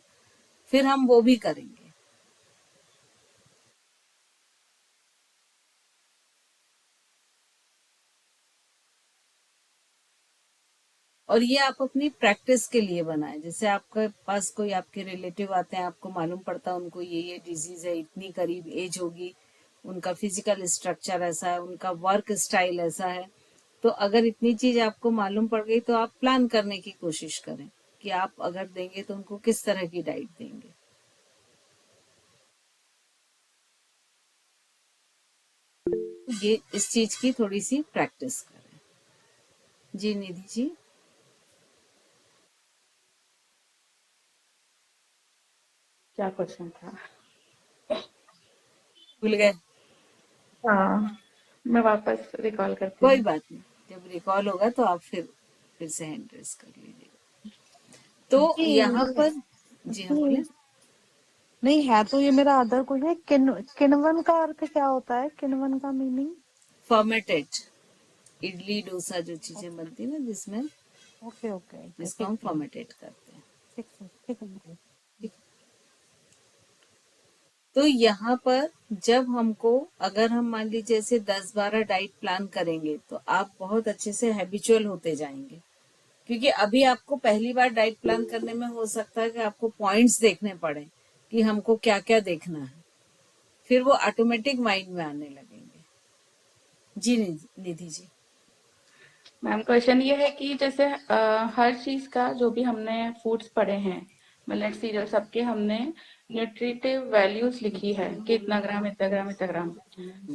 फिर हम वो भी करेंगे। और ये आप अपनी प्रैक्टिस के लिए बनाएं। जैसे आपके पास कोई आपके रिलेटिव आते हैं, आपको मालूम पड़ता है उनको ये डिजीज है, इतनी करीब एज होगी, उनका फिजिकल स्ट्रक्चर ऐसा है, उनका वर्क स्टाइल ऐसा है, तो अगर इतनी चीज आपको मालूम पड़ गई तो आप प्लान करने की कोशिश करें कि आप अगर देंगे तो उनको किस तरह की डाइट देंगे। ये इस चीज की थोड़ी सी प्रैक्टिस करें। जी निधि जी। क्या क्वेश्चन था? भूल गए? हाँ, मैं वापस रिकॉल करती कोई हूँ। बात नहीं, जब रिकॉल होगा तो आप फिर से हैंड रेस कर लीजिएगा। तो यहाँ पर जी हाँ बोले। नहीं है तो ये मेरा अदर कोई है। किण्वन का अर्थ क्या होता है? किण्वन का मीनिंग? फर्मेटेड इडली डोसा जो चीजें बनती है ना, जिसमें ओके ओके, जिसको हम फर्मेटेड करते हैं। ठीक है। तो यहाँ पर जब हमको, अगर हम मान लीजिए ऐसे 10-12 डाइट प्लान करेंगे तो आप बहुत अच्छे से हैबिचुअल होते जाएंगे। क्योंकि अभी आपको पहली बार डाइट प्लान करने में हो सकता है कि आपको पॉइंट्स देखने पड़े कि हमको क्या क्या देखना है। फिर वो ऑटोमेटिक माइंड में आने लगेंगे। जी निधि जी। मैम क्वेश्चन ये है कि जैसे हर चीज का जो भी हमने फूड्स पढ़े हैं, मिलेट सीरियल, सबके हमने न्यूट्रिटिव वैल्यूज लिखी है कि इतना ग्राम इतना ग्राम इतना ग्राम।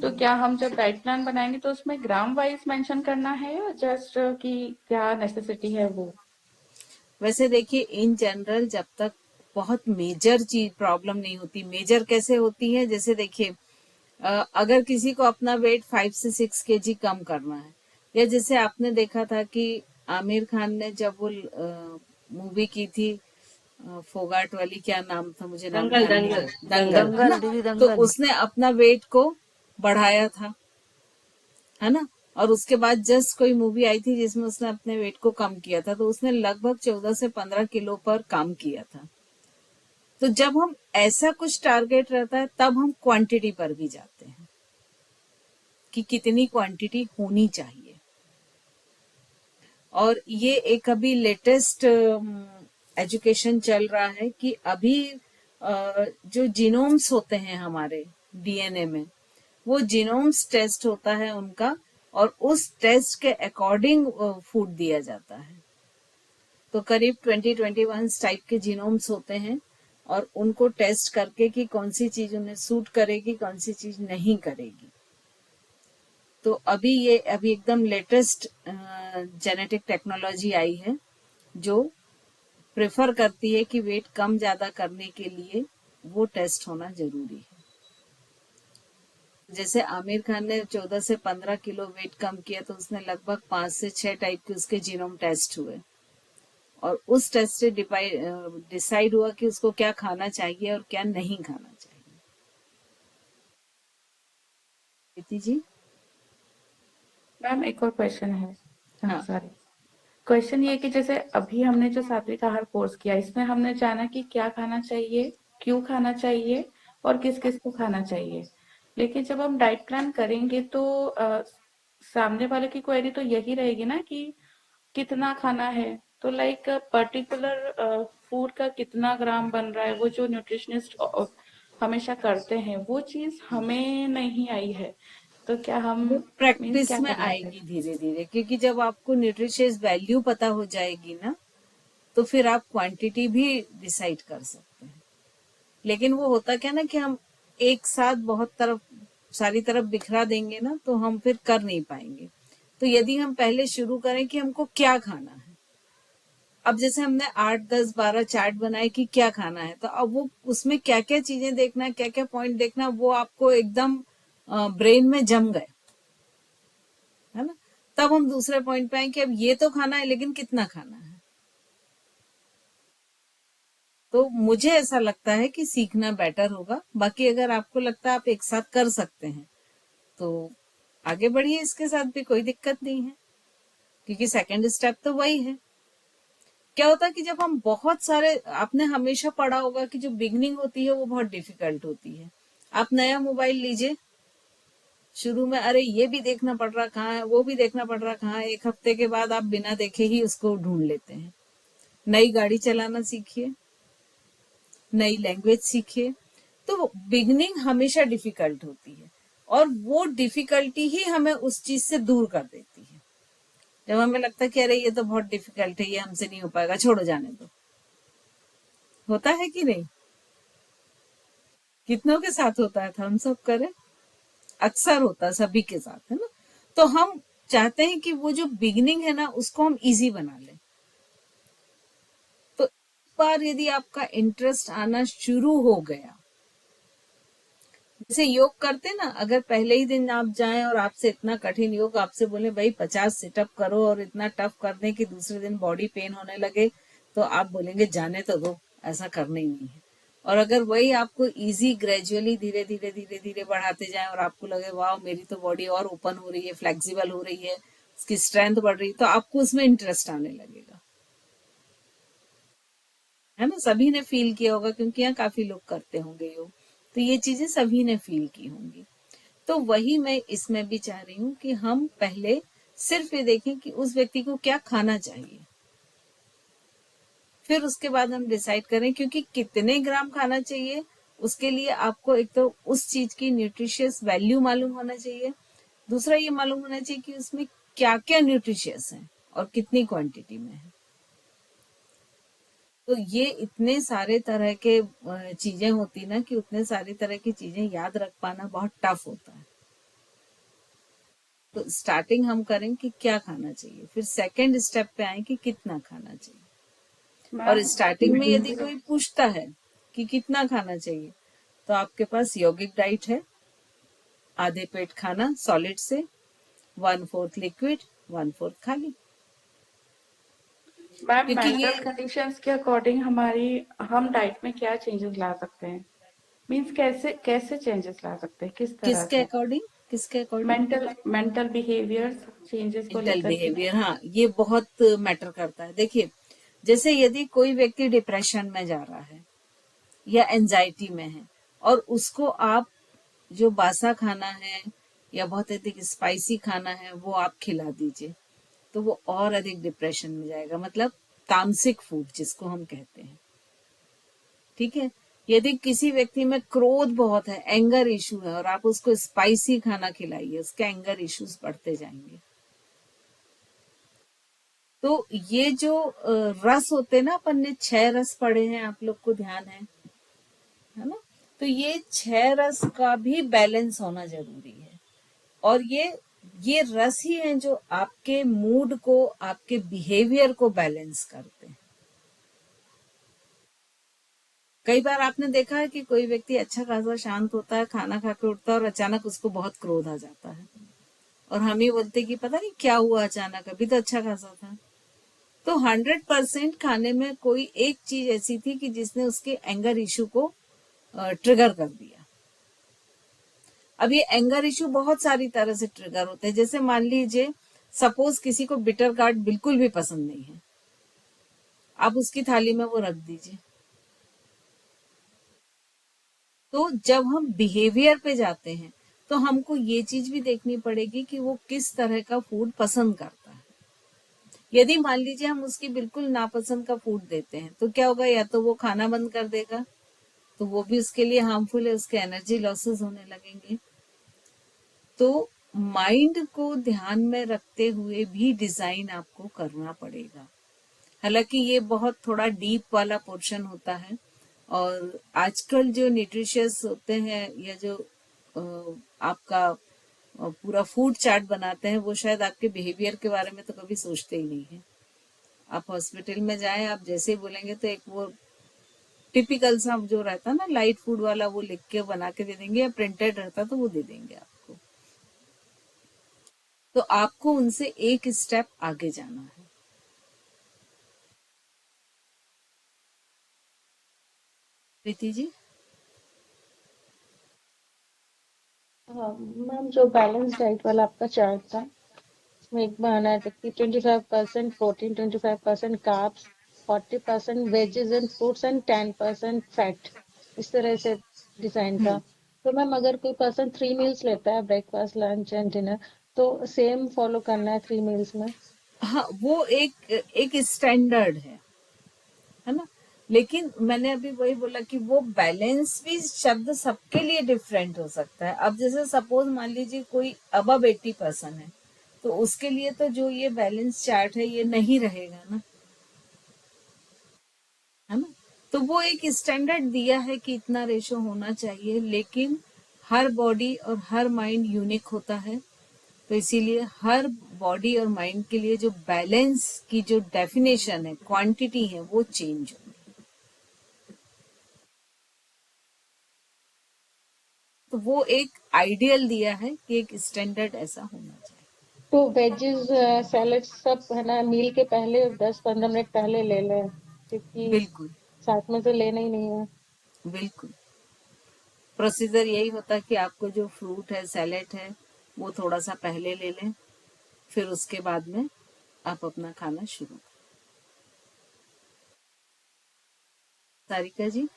तो क्या हम जब डाइट प्लान बनाएंगे तो उसमें ग्राम वाइज मेंशन करना है या जस्ट कि क्या नेसेसिटी है वो? वैसे देखिए इन जनरल जब तक बहुत मेजर चीज प्रॉब्लम नहीं होती, मेजर कैसे होती है, जैसे देखिए अगर किसी को अपना वेट 5 से 6 केजी कम करना है, या जैसे आपने देखा था कि आमिर खान ने जब वो मूवी की थी फोगाट वाली, क्या नाम था मुझे नाम दंगल, ध्यान नहीं आ दंगल, रहा, दंगल, है ना। दीदी तो दंगल। उसने अपना वेट को बढ़ाया था, है ना। और उसके बाद जस्ट कोई मूवी आई थी जिसमें उसने अपने वेट को कम किया था, तो उसने लगभग 14 से 15 किलो पर काम किया था। तो जब हम ऐसा कुछ टारगेट रहता है तब हम क्वांटिटी पर भी जाते हैं कि कितनी क्वांटिटी होनी चाहिए। और ये एक अभी लेटेस्ट एजुकेशन चल रहा है कि अभी जो जीनोम्स होते हैं हमारे डीएनए में, वो जीनोम्स टेस्ट होता है उनका, और उस टेस्ट के अकॉर्डिंग फूड दिया जाता है। तो करीब 20-21 टाइप के जीनोम्स होते हैं, और उनको टेस्ट करके कि कौन सी चीज उन्हें सूट करेगी, कौन सी चीज नहीं करेगी। तो अभी एकदम लेटेस्ट जेनेटिक टेक्नोलॉजी आई है जो प्रेफर करती है कि वेट कम ज्यादा करने के लिए वो टेस्ट होना जरूरी है। जैसे आमिर खान ने 14 से 15 किलो वेट कम किया, तो उसने लगभग 5 से 6 टाइप के उसके जीनोम टेस्ट हुए, और उस टेस्ट से डिसाइड हुआ कि उसको क्या खाना चाहिए और क्या नहीं खाना चाहिए। प्रीति जी। मैम एक और क्वेश्चन है। हाँ। सॉरी, क्वेश्चन ये कि जैसे अभी हमने जो सात्विक आहार कोर्स किया, इसमें हमने जाना कि क्या खाना चाहिए, क्यों खाना चाहिए और किस किस को खाना चाहिए। लेकिन जब हम डाइट प्लान करेंगे तो सामने वाले की क्वेरी तो यही रहेगी ना कि कितना खाना है। तो लाइक पर्टिकुलर फूड का कितना ग्राम बन रहा है, वो जो न्यूट्रिशनिस्ट हमेशा करते हैं वो चीज हमें नहीं आई है। तो क्या हम वो मीन्स प्रैक्टिस क्या में करना है? आएगी धीरे धीरे, क्योंकि जब आपको न्यूट्रिशियस वैल्यू पता हो जाएगी ना, तो फिर आप क्वांटिटी भी डिसाइड कर सकते हैं। लेकिन वो होता क्या ना कि हम एक साथ बहुत सारी तरफ बिखरा देंगे ना, तो हम फिर कर नहीं पाएंगे। तो यदि हम पहले शुरू करें कि हमको क्या खाना है, अब जैसे हमने 8, 10, 12 चार्ट बनाए कि क्या खाना है, तो अब वो उसमें क्या क्या चीजें देखना, क्या क्या पॉइंट देखना, वो आपको एकदम ब्रेन में जम गए, है ना। तब हम दूसरे पॉइंट पे आए कि अब ये तो खाना है, लेकिन कितना खाना है। तो मुझे ऐसा लगता है कि सीखना बेटर होगा। बाकी अगर आपको लगता है आप एक साथ कर सकते हैं तो आगे बढ़िए, इसके साथ भी कोई दिक्कत नहीं है, क्योंकि सेकंड स्टेप तो वही है। क्या होता है कि जब हम बहुत सारे, आपने हमेशा पढ़ा होगा कि जो बिगनिंग होती है वो बहुत डिफिकल्ट होती है। आप नया मोबाइल लीजिए, शुरू में अरे ये भी देखना पड़ रहा कहाँ है, वो भी देखना पड़ रहा कहाँ है, एक हफ्ते के बाद आप बिना देखे ही उसको ढूंढ लेते हैं। नई गाड़ी चलाना सीखिए, नई लैंग्वेज सीखिए, तो बिगनिंग हमेशा डिफिकल्ट होती है, और वो डिफिकल्टी ही हमें उस चीज से दूर कर देती है। जब हमें लगता है कि अरे ये तो बहुत डिफिकल्ट है, ये हमसे नहीं हो पाएगा, छोड़ो जाने दो। होता है कि नहीं? कितनों के साथ होता है, हम सब करें, अक्सर होता है सभी के साथ, है ना। तो हम चाहते हैं कि वो जो बिगनिंग है ना उसको हम इजी बना लें। तो एक बार यदि आपका इंटरेस्ट आना शुरू हो गया, जैसे योग करते ना, अगर पहले ही दिन आप जाएं और आपसे इतना कठिन योग आपसे बोले भाई 50 सिटअप करो, और इतना टफ करने की दूसरे दिन बॉडी पेन होने लगे, तो आप बोलेंगे जाने तो दो, ऐसा करना ही नहीं है। और अगर वही आपको इजी ग्रेजुअली धीरे धीरे धीरे धीरे बढ़ाते जाए, और आपको लगे वाह मेरी तो बॉडी और ओपन हो रही है, फ्लेक्सिबल हो रही है, उसकी स्ट्रेंथ बढ़ रही है, तो आपको उसमें इंटरेस्ट आने लगेगा, है ना। सभी ने फील किया होगा, क्योंकि यहाँ काफी लोग करते होंगे योग, तो ये चीजें सभी ने फील की होंगी। तो वही मैं इसमें भी चाह रही हूँ कि हम पहले सिर्फ ये देखें कि उस व्यक्ति को क्या खाना चाहिए, फिर उसके बाद हम डिसाइड करें, क्योंकि कितने ग्राम खाना चाहिए उसके लिए आपको एक तो उस चीज की न्यूट्रिशियस वैल्यू मालूम होना चाहिए, दूसरा ये मालूम होना चाहिए कि उसमें क्या क्या न्यूट्रिशियस है और कितनी क्वांटिटी में है। तो ये इतने सारे तरह के चीजें होती ना कि उतने सारी तरह की चीजें याद रख पाना बहुत टफ होता है। तो स्टार्टिंग हम करें कि क्या खाना चाहिए, फिर सेकंड स्टेप पे आए कि कितना खाना चाहिए। और मैम स्टार्टिंग में यदि कोई पूछता है कि कितना खाना चाहिए, तो आपके पास यौगिक डाइट है, आधे पेट खाना सॉलिड से, 1/4 लिक्विड, 1/4 खाली। मैम क्योंकि ये मेंटल कंडीशंस के अकॉर्डिंग हम डाइट में क्या चेंजेस ला सकते हैं? मीन्स कैसे कैसे चेंजेस ला सकते हैं, किस तरह किसके से? अकॉर्डिंग, किसके अकॉर्डिंग? मेंटल बिहेवियर्स चेंजेस को मेंटल लेकर के। बिहेवियर, हाँ, ये बहुत मैटर करता है। देखिए, जैसे यदि कोई व्यक्ति डिप्रेशन में जा रहा है या एंजाइटी में है और उसको आप जो बासा खाना है या बहुत अधिक स्पाइसी खाना है वो आप खिला दीजिए, तो वो और अधिक डिप्रेशन में जाएगा। मतलब तामसिक फूड जिसको हम कहते हैं, ठीक है। यदि किसी व्यक्ति में क्रोध बहुत है, एंगर इशू है, और आप उसको स्पाइसी खाना खिलाइए, उसके एंगर इश्यूज बढ़ते जाएंगे। तो ये जो रस होते हैं ना, अपन ने 6 रस पढ़े हैं, आप लोग को ध्यान है ना? तो ये 6 रस का भी बैलेंस होना जरूरी है। और ये रस ही हैं जो आपके मूड को, आपके बिहेवियर को बैलेंस करते हैं। कई बार आपने देखा है कि कोई व्यक्ति अच्छा खासा शांत होता है, खाना खा के उठता है और अचानक उसको बहुत क्रोध आ जाता है, और हम ही बोलते कि पता नहीं क्या हुआ अचानक, अभी तो अच्छा खासा था। तो 100% खाने में कोई एक चीज ऐसी थी कि जिसने उसके एंगर इशू को ट्रिगर कर दिया। अब ये एंगर इशू बहुत सारी तरह से ट्रिगर होते हैं। जैसे मान लीजिए, सपोज किसी को बिटर गार्ड बिल्कुल भी पसंद नहीं है, आप उसकी थाली में वो रख दीजिए। तो जब हम बिहेवियर पे जाते हैं तो हमको ये चीज भी देखनी पड़ेगी कि वो किस तरह का फूड पसंद करता है। यदि मान लीजिए हम उसकी बिल्कुल नापसंद का फूड देते हैं, तो क्या होगा, या तो वो खाना बंद कर देगा, तो वो भी उसके लिए हार्मफुल है, उसके एनर्जी लॉसेस होने लगेंगे। तो माइंड को ध्यान में रखते हुए भी डिजाइन आपको करना पड़ेगा। हालांकि ये बहुत थोड़ा डीप वाला पोर्शन होता है, और आजकल जो न्यूट्रिशियस होते हैं या जो आपका पूरा फूड चार्ट बनाते हैं, वो शायद आपके बिहेवियर के बारे में तो कभी सोचते ही नहीं है। आप हॉस्पिटल में जाएं, आप जैसे ही बोलेंगे तो एक वो टिपिकल सा जो रहता है ना लाइट फूड वाला, वो लिख के बना के दे देंगे, या प्रिंटेड रहता तो वो दे देंगे आपको। तो आपको उनसे एक स्टेप आगे जाना है। प्रीति जी। हाँ मैम, जो बैलेंस डाइट वाला आपका चार्ट था, उसमें एक बहाना है कि 25% protein, 25% carbs, 40% wages and fruits and 10% fat, इस तरह से डिजाइन था। तो मैम अगर कोई पर्सन 3 मील्स लेता है, ब्रेकफास्ट लंच एंड डिनर, तो सेम फॉलो करना है 3 मील्स में? हाँ, वो एक स्टैंडर्ड है ना। लेकिन मैंने अभी वही बोला कि वो बैलेंस भी शब्द सबके लिए डिफरेंट हो सकता है। अब जैसे सपोज मान लीजिए कोई अबव 80% है, तो उसके लिए तो जो ये बैलेंस चार्ट है ये नहीं रहेगा ना, है ना। तो वो एक स्टैंडर्ड दिया है कि इतना रेशो होना चाहिए, लेकिन हर बॉडी और हर माइंड यूनिक होता है। तो इसीलिए हर बॉडी और माइंड के लिए जो बैलेंस की जो डेफिनेशन है, क्वांटिटी है, वो चेंज होगी। तो वो एक आइडियल दिया है कि एक स्टैंडर्ड ऐसा होना चाहिए। तो वेजेस सैलेड सब है ना, मील के पहले 10-15 मिनट पहले ले लें, क्योंकि बिल्कुल साथ में तो लेना ही नहीं है। बिल्कुल, प्रोसीजर यही होता है कि आपको जो फ्रूट है, सैलेड है, वो थोड़ा सा पहले ले लें, फिर उसके बाद में आप अपना खाना शुरू करें। सारिका जी।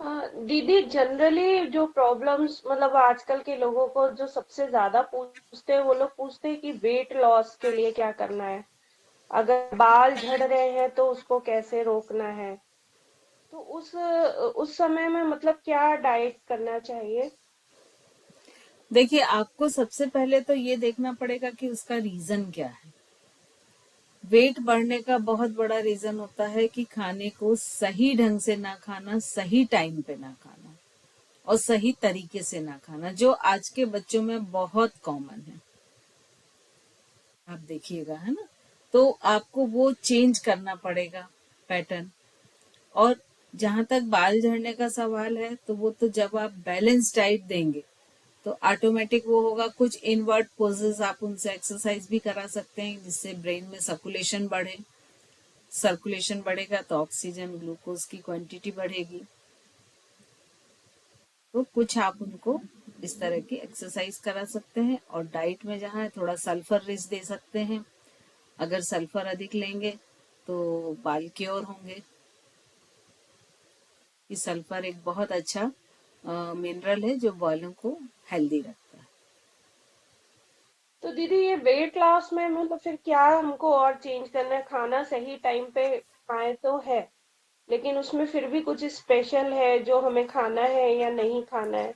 दीदी, जनरली जो प्रॉब्लम्स मतलब आजकल के लोगों को जो सबसे ज्यादा पूछते हैं, वो लोग पूछते हैं कि वेट लॉस के लिए क्या करना है, अगर बाल झड़ रहे हैं तो उसको कैसे रोकना है। तो उस समय में मतलब क्या डाइट करना चाहिए? देखिए, आपको सबसे पहले तो ये देखना पड़ेगा कि उसका रीजन क्या है। वेट बढ़ने का बहुत बड़ा रीजन होता है कि खाने को सही ढंग से ना खाना, सही टाइम पे ना खाना और सही तरीके से ना खाना, जो आज के बच्चों में बहुत कॉमन है। आप देखिएगा, है ना? तो आपको वो चेंज करना पड़ेगा पैटर्न। और जहां तक बाल झड़ने का सवाल है, तो वो तो जब आप बैलेंस डाइट देंगे तो ऑटोमेटिक वो होगा। कुछ इनवर्ट पोजेस आप उनसे एक्सरसाइज भी करा सकते हैं, जिससे ब्रेन में सर्कुलेशन बढ़े। सर्कुलेशन बढ़ेगा तो ऑक्सीजन ग्लूकोज की क्वांटिटी बढ़ेगी। तो कुछ आप उनको इस तरह की एक्सरसाइज करा सकते हैं। और डाइट में जहाँ है थोड़ा सल्फर रिच दे सकते हैं। अगर सल्फर अधिक लेंगे तो बाल क्योर होंगे। कि सल्फर एक बहुत अच्छा मिनरल है जो बालों को हेल्दी रखता है। तो दीदी ये वेट लॉस में मतलब फिर क्या हमको और चेंज करना है? खाना सही टाइम पे खाएं तो है, लेकिन उसमें फिर भी कुछ स्पेशल है जो हमें खाना है या नहीं खाना है?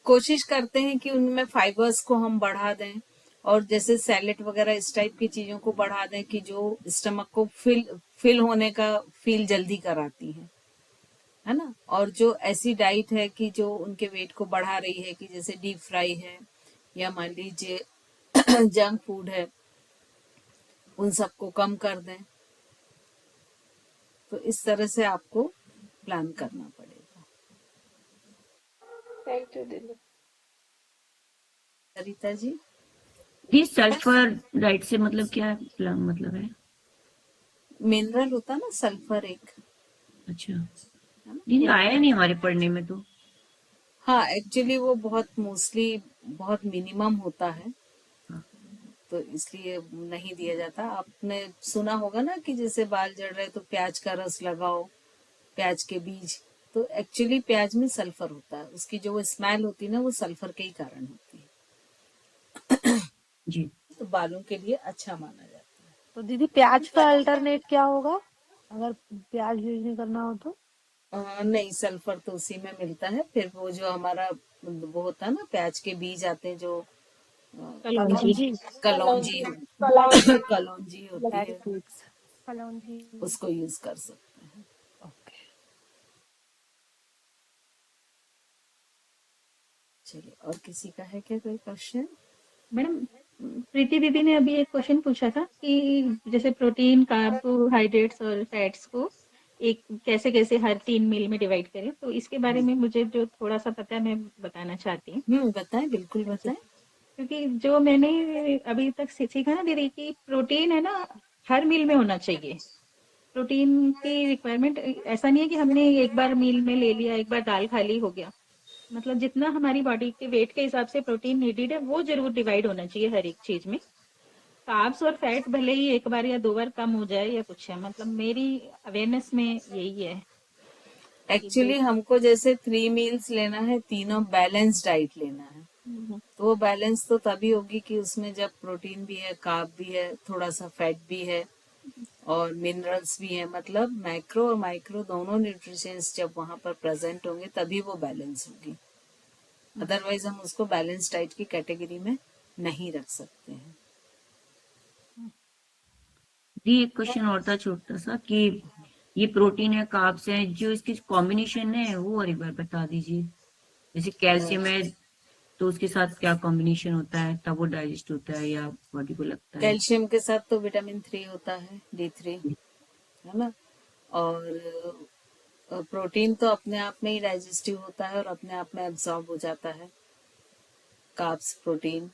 कोशिश करते हैं कि उनमें फाइबर्स को हम बढ़ा दें, और जैसे सैलेड वगैरह इस टाइप की चीजों को बढ़ा दें कि जो स्टमक को फिल होने का फील जल्दी कराती है ना। और जो ऐसी डाइट है कि जो उनके वेट को बढ़ा रही है, कि जैसे डीप फ्राई है या मान लीजिए जंक फूड है, उन सबको कम कर दें। तो इस तरह से आपको प्लान करना पड़ेगा। थैंक यू दीदी। सरिता जी, जी सल्फर डाइट से मतलब क्या मतलब है? मिनरल होता ना सल्फर एक, अच्छा है ना? दीदी, आया नहीं हमारे पढ़ने में तो। हाँ, एक्चुअली वो बहुत मोस्टली बहुत मिनिमम होता है, हाँ, तो इसलिए नहीं दिया जाता। आपने सुना होगा ना कि जैसे बाल झड़ रहे तो प्याज का रस लगाओ, प्याज के बीज। तो एक्चुअली प्याज में सल्फर होता है, उसकी जो वो स्मेल होती है ना, वो सल्फर के ही कारण होती है। जी तो बालों के लिए अच्छा माना जाता है। तो दीदी प्याज का अल्टरनेट क्या होगा अगर प्याज यूज नहीं करना हो तो? नहीं, सल्फर तो उसी में मिलता है। फिर वो जो हमारा वो होता है ना, प्याज के बीज आते हैं जो कलौंजी। कलौंजी। कलौंजी कलौंजी। कलौंजी होती ब्लैक है, सीड्स। कलौंजी। उसको यूज कर सकते हैं। ओके। चलिए, और किसी का है क्या कोई क्वेश्चन? मैडम, प्रीति दीदी ने अभी एक क्वेश्चन पूछा था कि जैसे प्रोटीन, कार्बोहाइड्रेट्स और फैट्स को एक कैसे कैसे हर 3 मील में डिवाइड करें, तो इसके बारे में मुझे जो थोड़ा सा पता है मैं बताना चाहती हूँ। बताएं, बिल्कुल जी, बताएं। क्योंकि जो मैंने अभी तक सीखा ना दीदी कि प्रोटीन है ना, हर मील में होना चाहिए। प्रोटीन की रिक्वायरमेंट ऐसा नहीं है कि हमने एक बार मील में ले लिया, एक बार दाल खा ली हो गया। मतलब जितना हमारी बॉडी के वेट के हिसाब से प्रोटीन नीडेड है वो जरूर डिवाइड होना चाहिए हर एक चीज में। कार्ब्स और फैट भले ही एक बार या 2 बार कम हो जाए या कुछ है, मतलब मेरी अवेयरनेस में यही है कि जो एक्चुअली हमको जैसे 3 मील्स लेना है, तीनों बैलेंस डाइट लेना है। तो वो बैलेंस तो तभी होगी कि उसमें जब प्रोटीन भी है, कार्ब भी है, थोड़ा सा फैट भी है और मिनरल्स भी है। मतलब मैक्रो और माइक्रो दोनों न्यूट्रिशंस जब वहां पर प्रेजेंट होंगे तभी वो बैलेंस होगी। अदरवाइज हम उसको बैलेंस डाइट की कैटेगरी में नहीं रख सकते हैं। जी एक क्वेश्चन और था छोटा सा कि ये प्रोटीन है, कार्ब्स है, जो इसकी कॉम्बिनेशन है वो और एक बार बता दीजिए। जैसे कैल्शियम है तो उसके साथ क्या कॉम्बिनेशन होता है, तब वो डाइजेस्ट होता है या बॉडी को लगता है? कैल्शियम के साथ तो विटामिन 3 होता है, D3, है ना। और प्रोटीन तो अपने आप में ही डाइजेस्टिव होता है और अपने आप में एब्जॉर्ब हो जाता है। कार्ब्स, प्रोटीन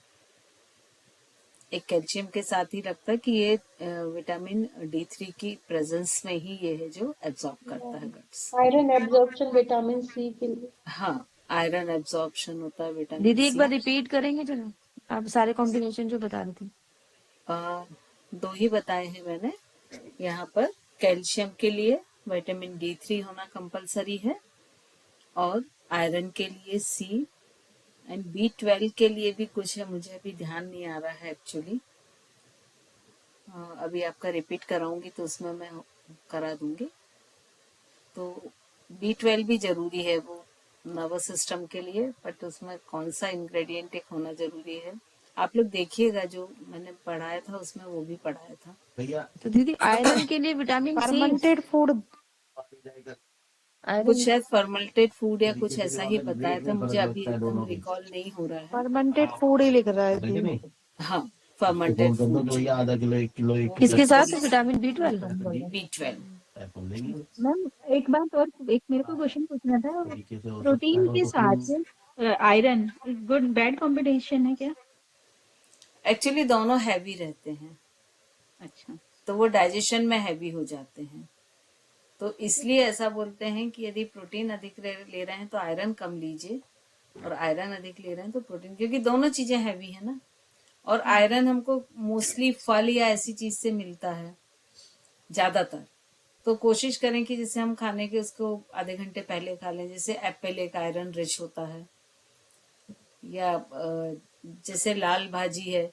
एक कैल्शियम के साथ ही लगता है कि ये विटामिन D3 की प्रेजेंस में ही ये है जो एब्जॉर्ब करता है guts. Iron absorption vitamin C के लिए। हाँ, आयरन एब्जॉर्प्शन होता है विटामिन दीदी एक सी। बार रिपीट करेंगे जरा, आप सारे कॉम्बिनेशन जो बता रही थी। दो ही बताए हैं मैंने यहाँ पर। कैल्शियम के लिए विटामिन D3 होना कंपलसरी है, और आयरन के लिए C, एंड B12 के लिए भी कुछ है, मुझे अभी ध्यान नहीं आ रहा है एक्चुअली। अभी आपका रिपीट कराऊंगी तो उसमें मैं करा दूंगी। तो B12 भी जरूरी है वो नर्वस सिस्टम के लिए, बट उसमें कौन सा इंग्रेडिएंट एक होना जरूरी है आप लोग देखिएगा, जो मैंने पढ़ाया था उसमें वो भी पढ़ाया था। तो दीदी आयरन के लिए विटामिन सी, फर्मेंटेड फूड, कुछ आयरन शायद फर्मेंटेड फूड या कुछ ऐसा ही बताया था, मुझे अभी एकदम रिकॉल नहीं हो रहा है। फर्मेंटेड फूड ही लिख रहा है जी। हाँ, फर्मेंटेड फूड किसके साथ विटामिन B12। B12। मैम एक बात और, एक मेरे को क्वेश्चन पूछना था, प्रोटीन के साथ आयरन गुड बैड कॉम्बिनेशन है क्या? एक्चुअली दोनों हैवी रहते हैं, अच्छा, तो वो डाइजेशन में हैवी हो जाते हैं, तो इसलिए ऐसा बोलते हैं कि यदि प्रोटीन अधिक ले रहे हैं तो आयरन कम लीजिए, और आयरन अधिक ले रहे हैं तो प्रोटीन, क्योंकि दोनों चीजें हैवी है ना। और आयरन हमको मोस्टली फल या ऐसी चीज से मिलता है ज्यादातर, तो कोशिश करें कि जैसे हम खाने के उसको आधे घंटे पहले खा लें। जैसे एप्पल एक आयरन रिच होता है, या जैसे लाल भाजी है,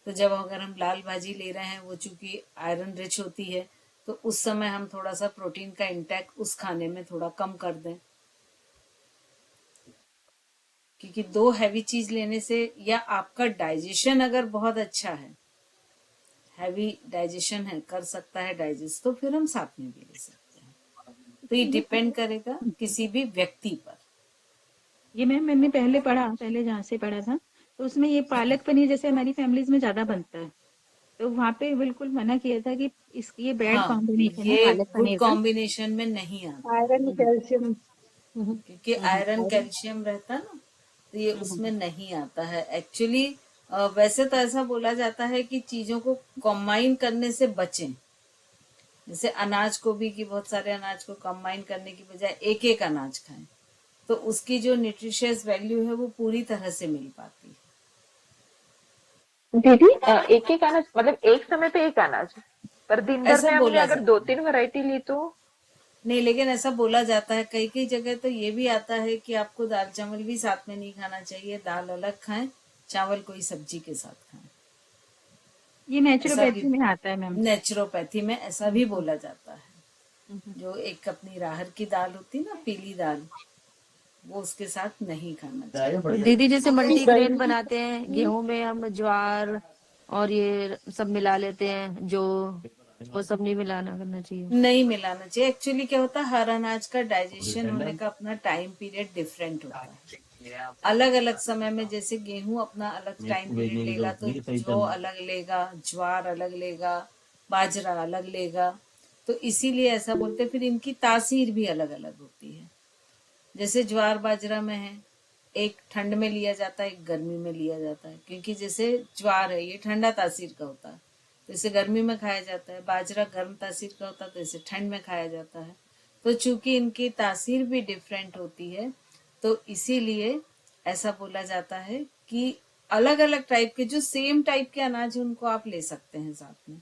तो जब अगर हम लाल भाजी ले रहे हैं वो चूंकि आयरन रिच होती है, तो उस समय हम थोड़ा सा प्रोटीन का इंटेक उस खाने में थोड़ा कम कर दें, क्योंकि दो हैवी चीज लेने से, या आपका डाइजेशन अगर बहुत अच्छा है, हैवी डाइजेशन है, कर सकता है डाइजेस्ट, तो फिर हम साथ में भी ले सकते हैं। तो ये डिपेंड करेगा किसी भी व्यक्ति पर। ये मैम मैंने पहले जहाँ से पढ़ा था, तो उसमें ये पालक पनीर जैसे हमारी फैमिलीज में ज्यादा बनता है, तो वहाँ पे बिल्कुल मना किया था कि इसकी ये बैड हाँ, कॉम्बिनेशन है ये पालक गुड पनीर का। कॉम्बिनेशन में नहीं आता, आयरन कैल्शियम, क्योंकि आयरन कैल्शियम रहता है ना, तो ये उसमें नहीं आता है एक्चुअली। वैसे तो ऐसा बोला जाता है कि चीजों को कंबाइन करने से बचें, जैसे अनाज को भी, कि बहुत सारे अनाज को कंबाइन करने की बजाय एक एक अनाज खाएं, तो उसकी जो न्यूट्रिशियस वैल्यू है वो पूरी तरह से मिल पाती है। दीदी एक एक अनाज मतलब एक समय पे एक अनाज, पर दिन भर ऐसा में हमने बोला अगर जाता 2-3 वैरायटी ली तो? नहीं, लेकिन ऐसा बोला जाता है, कई कई जगह तो ये भी आता है कि आपको दाल चावल भी साथ में नहीं खाना चाहिए, दाल अलग खाएं, चावल कोई सब्जी के साथ खाएं। ये नेचुरोपैथी में आता है मैम। नेचुरोपैथी में ऐसा भी बोला जाता है। जो एक अपनी राहर की दाल होती ना, पीली दाल, वो उसके साथ नहीं खाना चाहिए। दीदी जैसे मल्टीग्रेन बनाते हैं, गेहूं में हम ज्वार और ये सब मिला लेते हैं, जो वो सब नहीं मिलाना करना चाहिए। नहीं मिलाना चाहिए। एक्चुअली क्या होता है, हर अनाज का डाइजेशन होने का अपना टाइम पीरियड डिफरेंट होता है। अलग अलग समय में, जैसे गेहूं अपना अलग टाइम पीरियड लेगा, तो जौ अलग लेगा, ज्वार अलग लेगा, बाजरा अलग लेगा, तो इसीलिए ऐसा बोलते हैं। फिर इनकी तासीर भी अलग अलग होती है। जैसे ज्वार बाजरा में है, एक ठंड में लिया जाता है, एक गर्मी में लिया जाता है, क्योंकि जैसे ज्वार है ये ठंडा तासीर का होता है, तो इसे गर्मी में खाया जाता है। बाजरा गर्म तासीर का होता है, तो इसे ठंड में खाया जाता है। तो चूंकि इनकी तासीर भी डिफरेंट होती है, तो इसीलिए ऐसा बोला जाता है कि अलग अलग टाइप के, जो सेम टाइप के अनाज हैं उनको आप ले सकते हैं साथ में,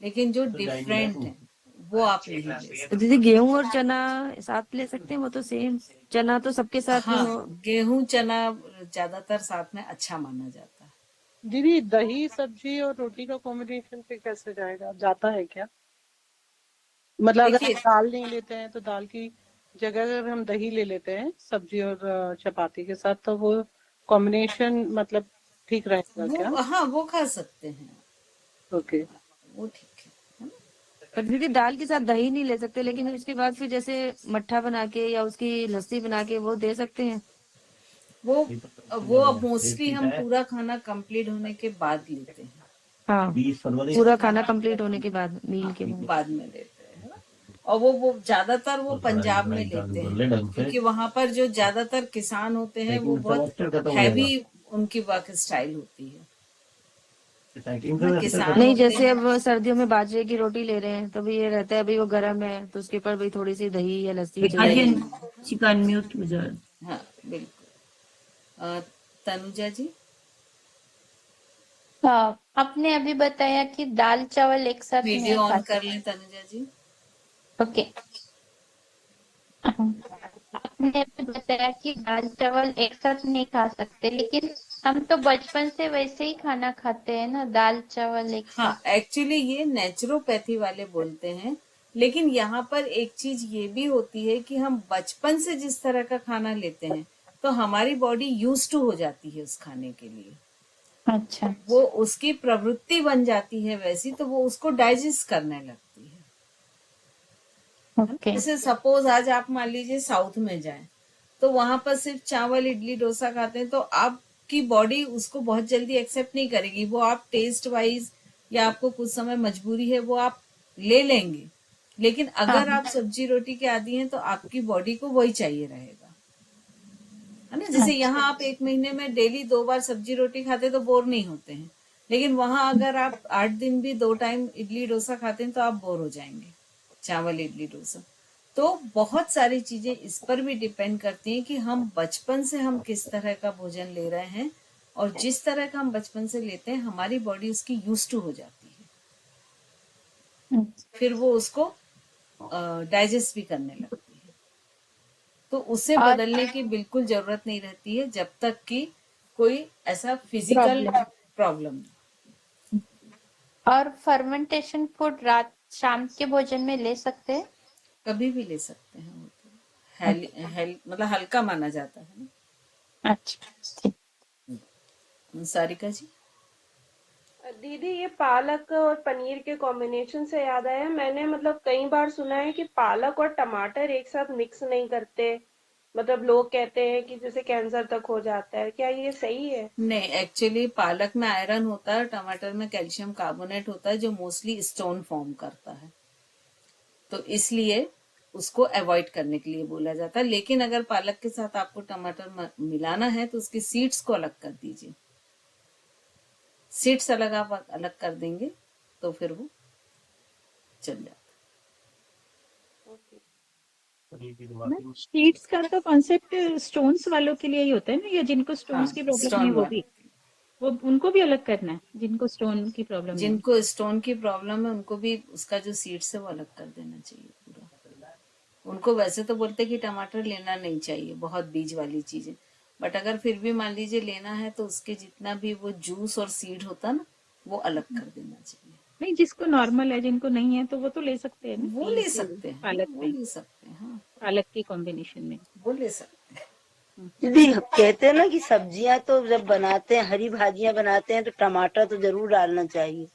लेकिन जो डिफरेंट है वो आप नहीं ले सकते। तो दीदी गेहूं और चना साथ ले सकते हैं, वो तो सेम, चना तो सबके साथ में हो। हाँ, गेहूं चना ज्यादातर साथ में अच्छा माना जाता है। दीदी दही सब्जी और रोटी का कॉम्बिनेशन पे कैसे जाएगा, जाता है क्या? मतलब अगर देखिए, हम दाल नहीं लेते हैं तो दाल की जगह अगर हम दही ले लेते हैं सब्जी और चपाती के साथ, तो वो कॉम्बिनेशन मतलब ठीक रहेगा क्या? हाँ, वो खा सकते हैं, ओके। वो ठीक है ना? पर दीदी दाल के साथ दही नहीं ले सकते, लेकिन उसके बाद फिर जैसे मट्ठा बना के या उसकी लस्सी बना के वो दे सकते हैं। वो मोस्टली हम पूरा खाना कंप्लीट होने के बाद लेते हैं। हाँ, पूरा खाना कंप्लीट होने के बाद, मील के बाद में लेते हैं, है ना? और वो ज्यादातर वो पंजाब में लेते हैं, क्योंकि वहां पर जो ज्यादातर किसान होते हैं वो बहुत हैवी उनकी वर्क स्टाइल होती है। किसान नहीं, होते जैसे हैं, अब सर्दियों में बाजरे की रोटी ले रहे हैं, तो भी ये रहता है अभी वो गर्म है, तो उसके ऊपर भी थोड़ी सी दही या लस्सी चाहिए। चिकन म्यूट हो जाए। हाँ बिल्कुल। तनुजा जी, हाँ, आपने अभी बताया कि दाल चावल एक साथ नहीं वीडियो खा ऑन कर सकते। लें तनुजा जी। ओके। आपने अभी बताया कि दाल चावल एक साथ नहीं खा सकते, लेकिन हम तो बचपन से वैसे ही खाना खाते हैं ना, दाल चावल एक हाँ, साथ। एक्चुअली ये नेचुरोपैथी वाले बोलते हैं लेकिन यहाँ पर एक चीज ये भी होती है कि हम बचपन से जिस तरह का खाना लेते हैं तो हमारी बॉडी यूज टू हो जाती है उस खाने के लिए, अच्छा। वो उसकी प्रवृत्ति बन जाती है वैसी, तो वो उसको डाइजेस्ट करने लगती है। ओके। जैसे सपोज आज आप मान लीजिए साउथ में जाएं तो वहां पर सिर्फ चावल इडली डोसा खाते हैं, तो आपकी बॉडी उसको बहुत जल्दी एक्सेप्ट नहीं करेगी। वो आप टेस्ट वाइज या आपको कुछ समय मजबूरी है वो आप ले लेंगे, लेकिन अगर हाँ। आप सब्जी रोटी के आदी हैं तो आपकी बॉडी को वही चाहिए रहेगा, है ना। जैसे यहाँ आप एक महीने में डेली 2 बार सब्जी रोटी खाते तो बोर नहीं होते हैं, लेकिन वहां अगर आप 8 दिन भी 2 टाइम इडली डोसा खाते हैं तो आप बोर हो जाएंगे, चावल इडली डोसा। तो बहुत सारी चीजें इस पर भी डिपेंड करती हैं कि हम बचपन से हम किस तरह का भोजन ले रहे हैं, और जिस तरह का हम बचपन से लेते हैं हमारी बॉडी उसकी यूज टू हो जाती है, फिर वो उसको डाइजेस्ट भी करने लगती है। तो उसे और बदलने की बिल्कुल जरूरत नहीं रहती है जब तक कि कोई ऐसा फिजिकल प्रॉब्लम। प्रॉब्लम नहीं। और फर्मेंटेशन फूड रात शाम के भोजन में ले सकते हैं? कभी भी ले सकते हैं, वो तो मतलब हल्का माना जाता है ना। अच्छा। सारिका जी। दीदी ये पालक और पनीर के कॉम्बिनेशन से याद आया, मैंने मतलब कई बार सुना है कि पालक और टमाटर एक साथ मिक्स नहीं करते, मतलब लोग कहते हैं कि जैसे कैंसर तक हो जाता है, क्या ये सही है? नहीं, एक्चुअली पालक में आयरन होता है, टमाटर में कैल्शियम कार्बोनेट होता है जो मोस्टली स्टोन फॉर्म करता है, तो इसलिए उसको अवॉइड करने के लिए बोला जाता है। लेकिन अगर पालक के साथ आपको टमाटर मिलाना है तो उसकी सीड्स को अलग कर दीजिए, सीड्स अलग आप अलग कर देंगे तो फिर वो चल जाता मैम शीट्स का तो कॉन्सेप्ट स्टोन्स वालों के लिए ही होता है ना, या जिनको है। स्टोन्स की हाँ, प्रॉब्लम स्टोन नहीं, वो वाले, भी वो उनको भी अलग करना है जिनको स्टोन की प्रॉब्लम नहीं है। जिनको स्टोन की प्रॉब्लम है उनको भी उसका जो सीड्स है वो अलग कर देना चाहिए पूरा। उनको वैसे तो बोलते कि टमाटर लेना नहीं चाहिए, बहुत बीज वाली चीजें, बट अगर फिर भी मान लीजिए लेना है तो उसके जितना भी वो जूस और सीड होता ना वो अलग कर देना चाहिए। नहीं, जिसको नॉर्मल है, जिनको नहीं है तो वो तो ले सकते हैं ना, वो ले सकते हैं, पालक वो में, ले सकते हैं, हाँ पालक की कॉम्बिनेशन में। वो ले सकते हैं। दीदी कहते हैं ना कि सब्जियां तो जब बनाते हैं, हरी भाजियां बनाते हैं तो टमाटर तो जरूर डालना चाहिए।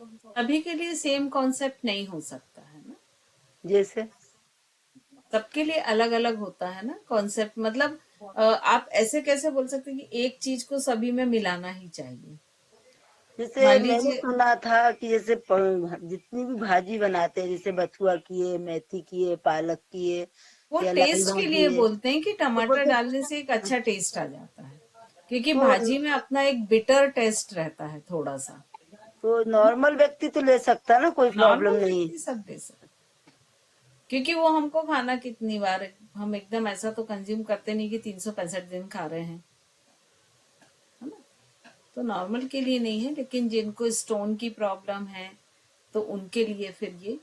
सभी के लिए सेम कॉन्सेप्ट नहीं हो सकता है ना, जैसे सबके लिए अलग अलग होता है ना कॉन्सेप्ट। मतलब आप ऐसे कैसे बोल सकते हैं कि एक चीज को सभी में मिलाना ही चाहिए। जैसे मान मैंने लीजिए सुना था कि जैसे जितनी भी भाजी बनाते हैं, जैसे बथुआ की है, मेथी की है, पालक की है वो या लाई टेस्ट के लिए भाजी है, बोलते हैं कि तो टमाटर बोलते डालने से एक अच्छा टेस्ट आ जाता है, क्योंकि तो, भाजी में अपना एक बिटर टेस्ट रहता है थोड़ा सा। तो नॉर्मल व्यक्ति तो ले सकता ना, कोई प्रॉब्लम नॉर्मल नहीं। व्यक्ति सब दे सकते, क्योंकि वो हमको खाना कितनी बार, हम एकदम ऐसा तो कंज्यूम करते नहीं कि 365 दिन खा रहे हैं, है ना। तो नॉर्मल के लिए नहीं है, लेकिन जिनको स्टोन की प्रॉब्लम है तो उनके लिए फिर ये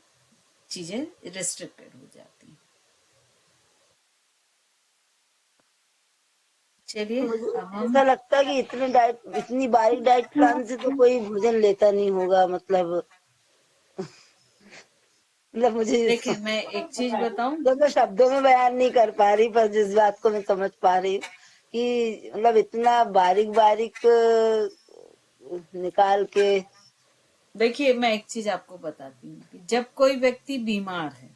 चीजें रेस्ट्रिक्टेड हो जाती हैं। चलिए मुझे अब हम ऐसा लगता है कि इतनी बारीक डाइट प्लान से तो कोई भोजन लेता नहीं होगा, मतलब मुझे देखिए मैं एक चीज बताऊं, जब मैं शब्दों में बयान नहीं कर पा रही, पर जिस बात को मैं समझ पा रही हूँ कि मतलब इतना बारीक बारीक निकाल के। देखिए मैं एक चीज आपको बताती हूँ कि जब कोई व्यक्ति बीमार है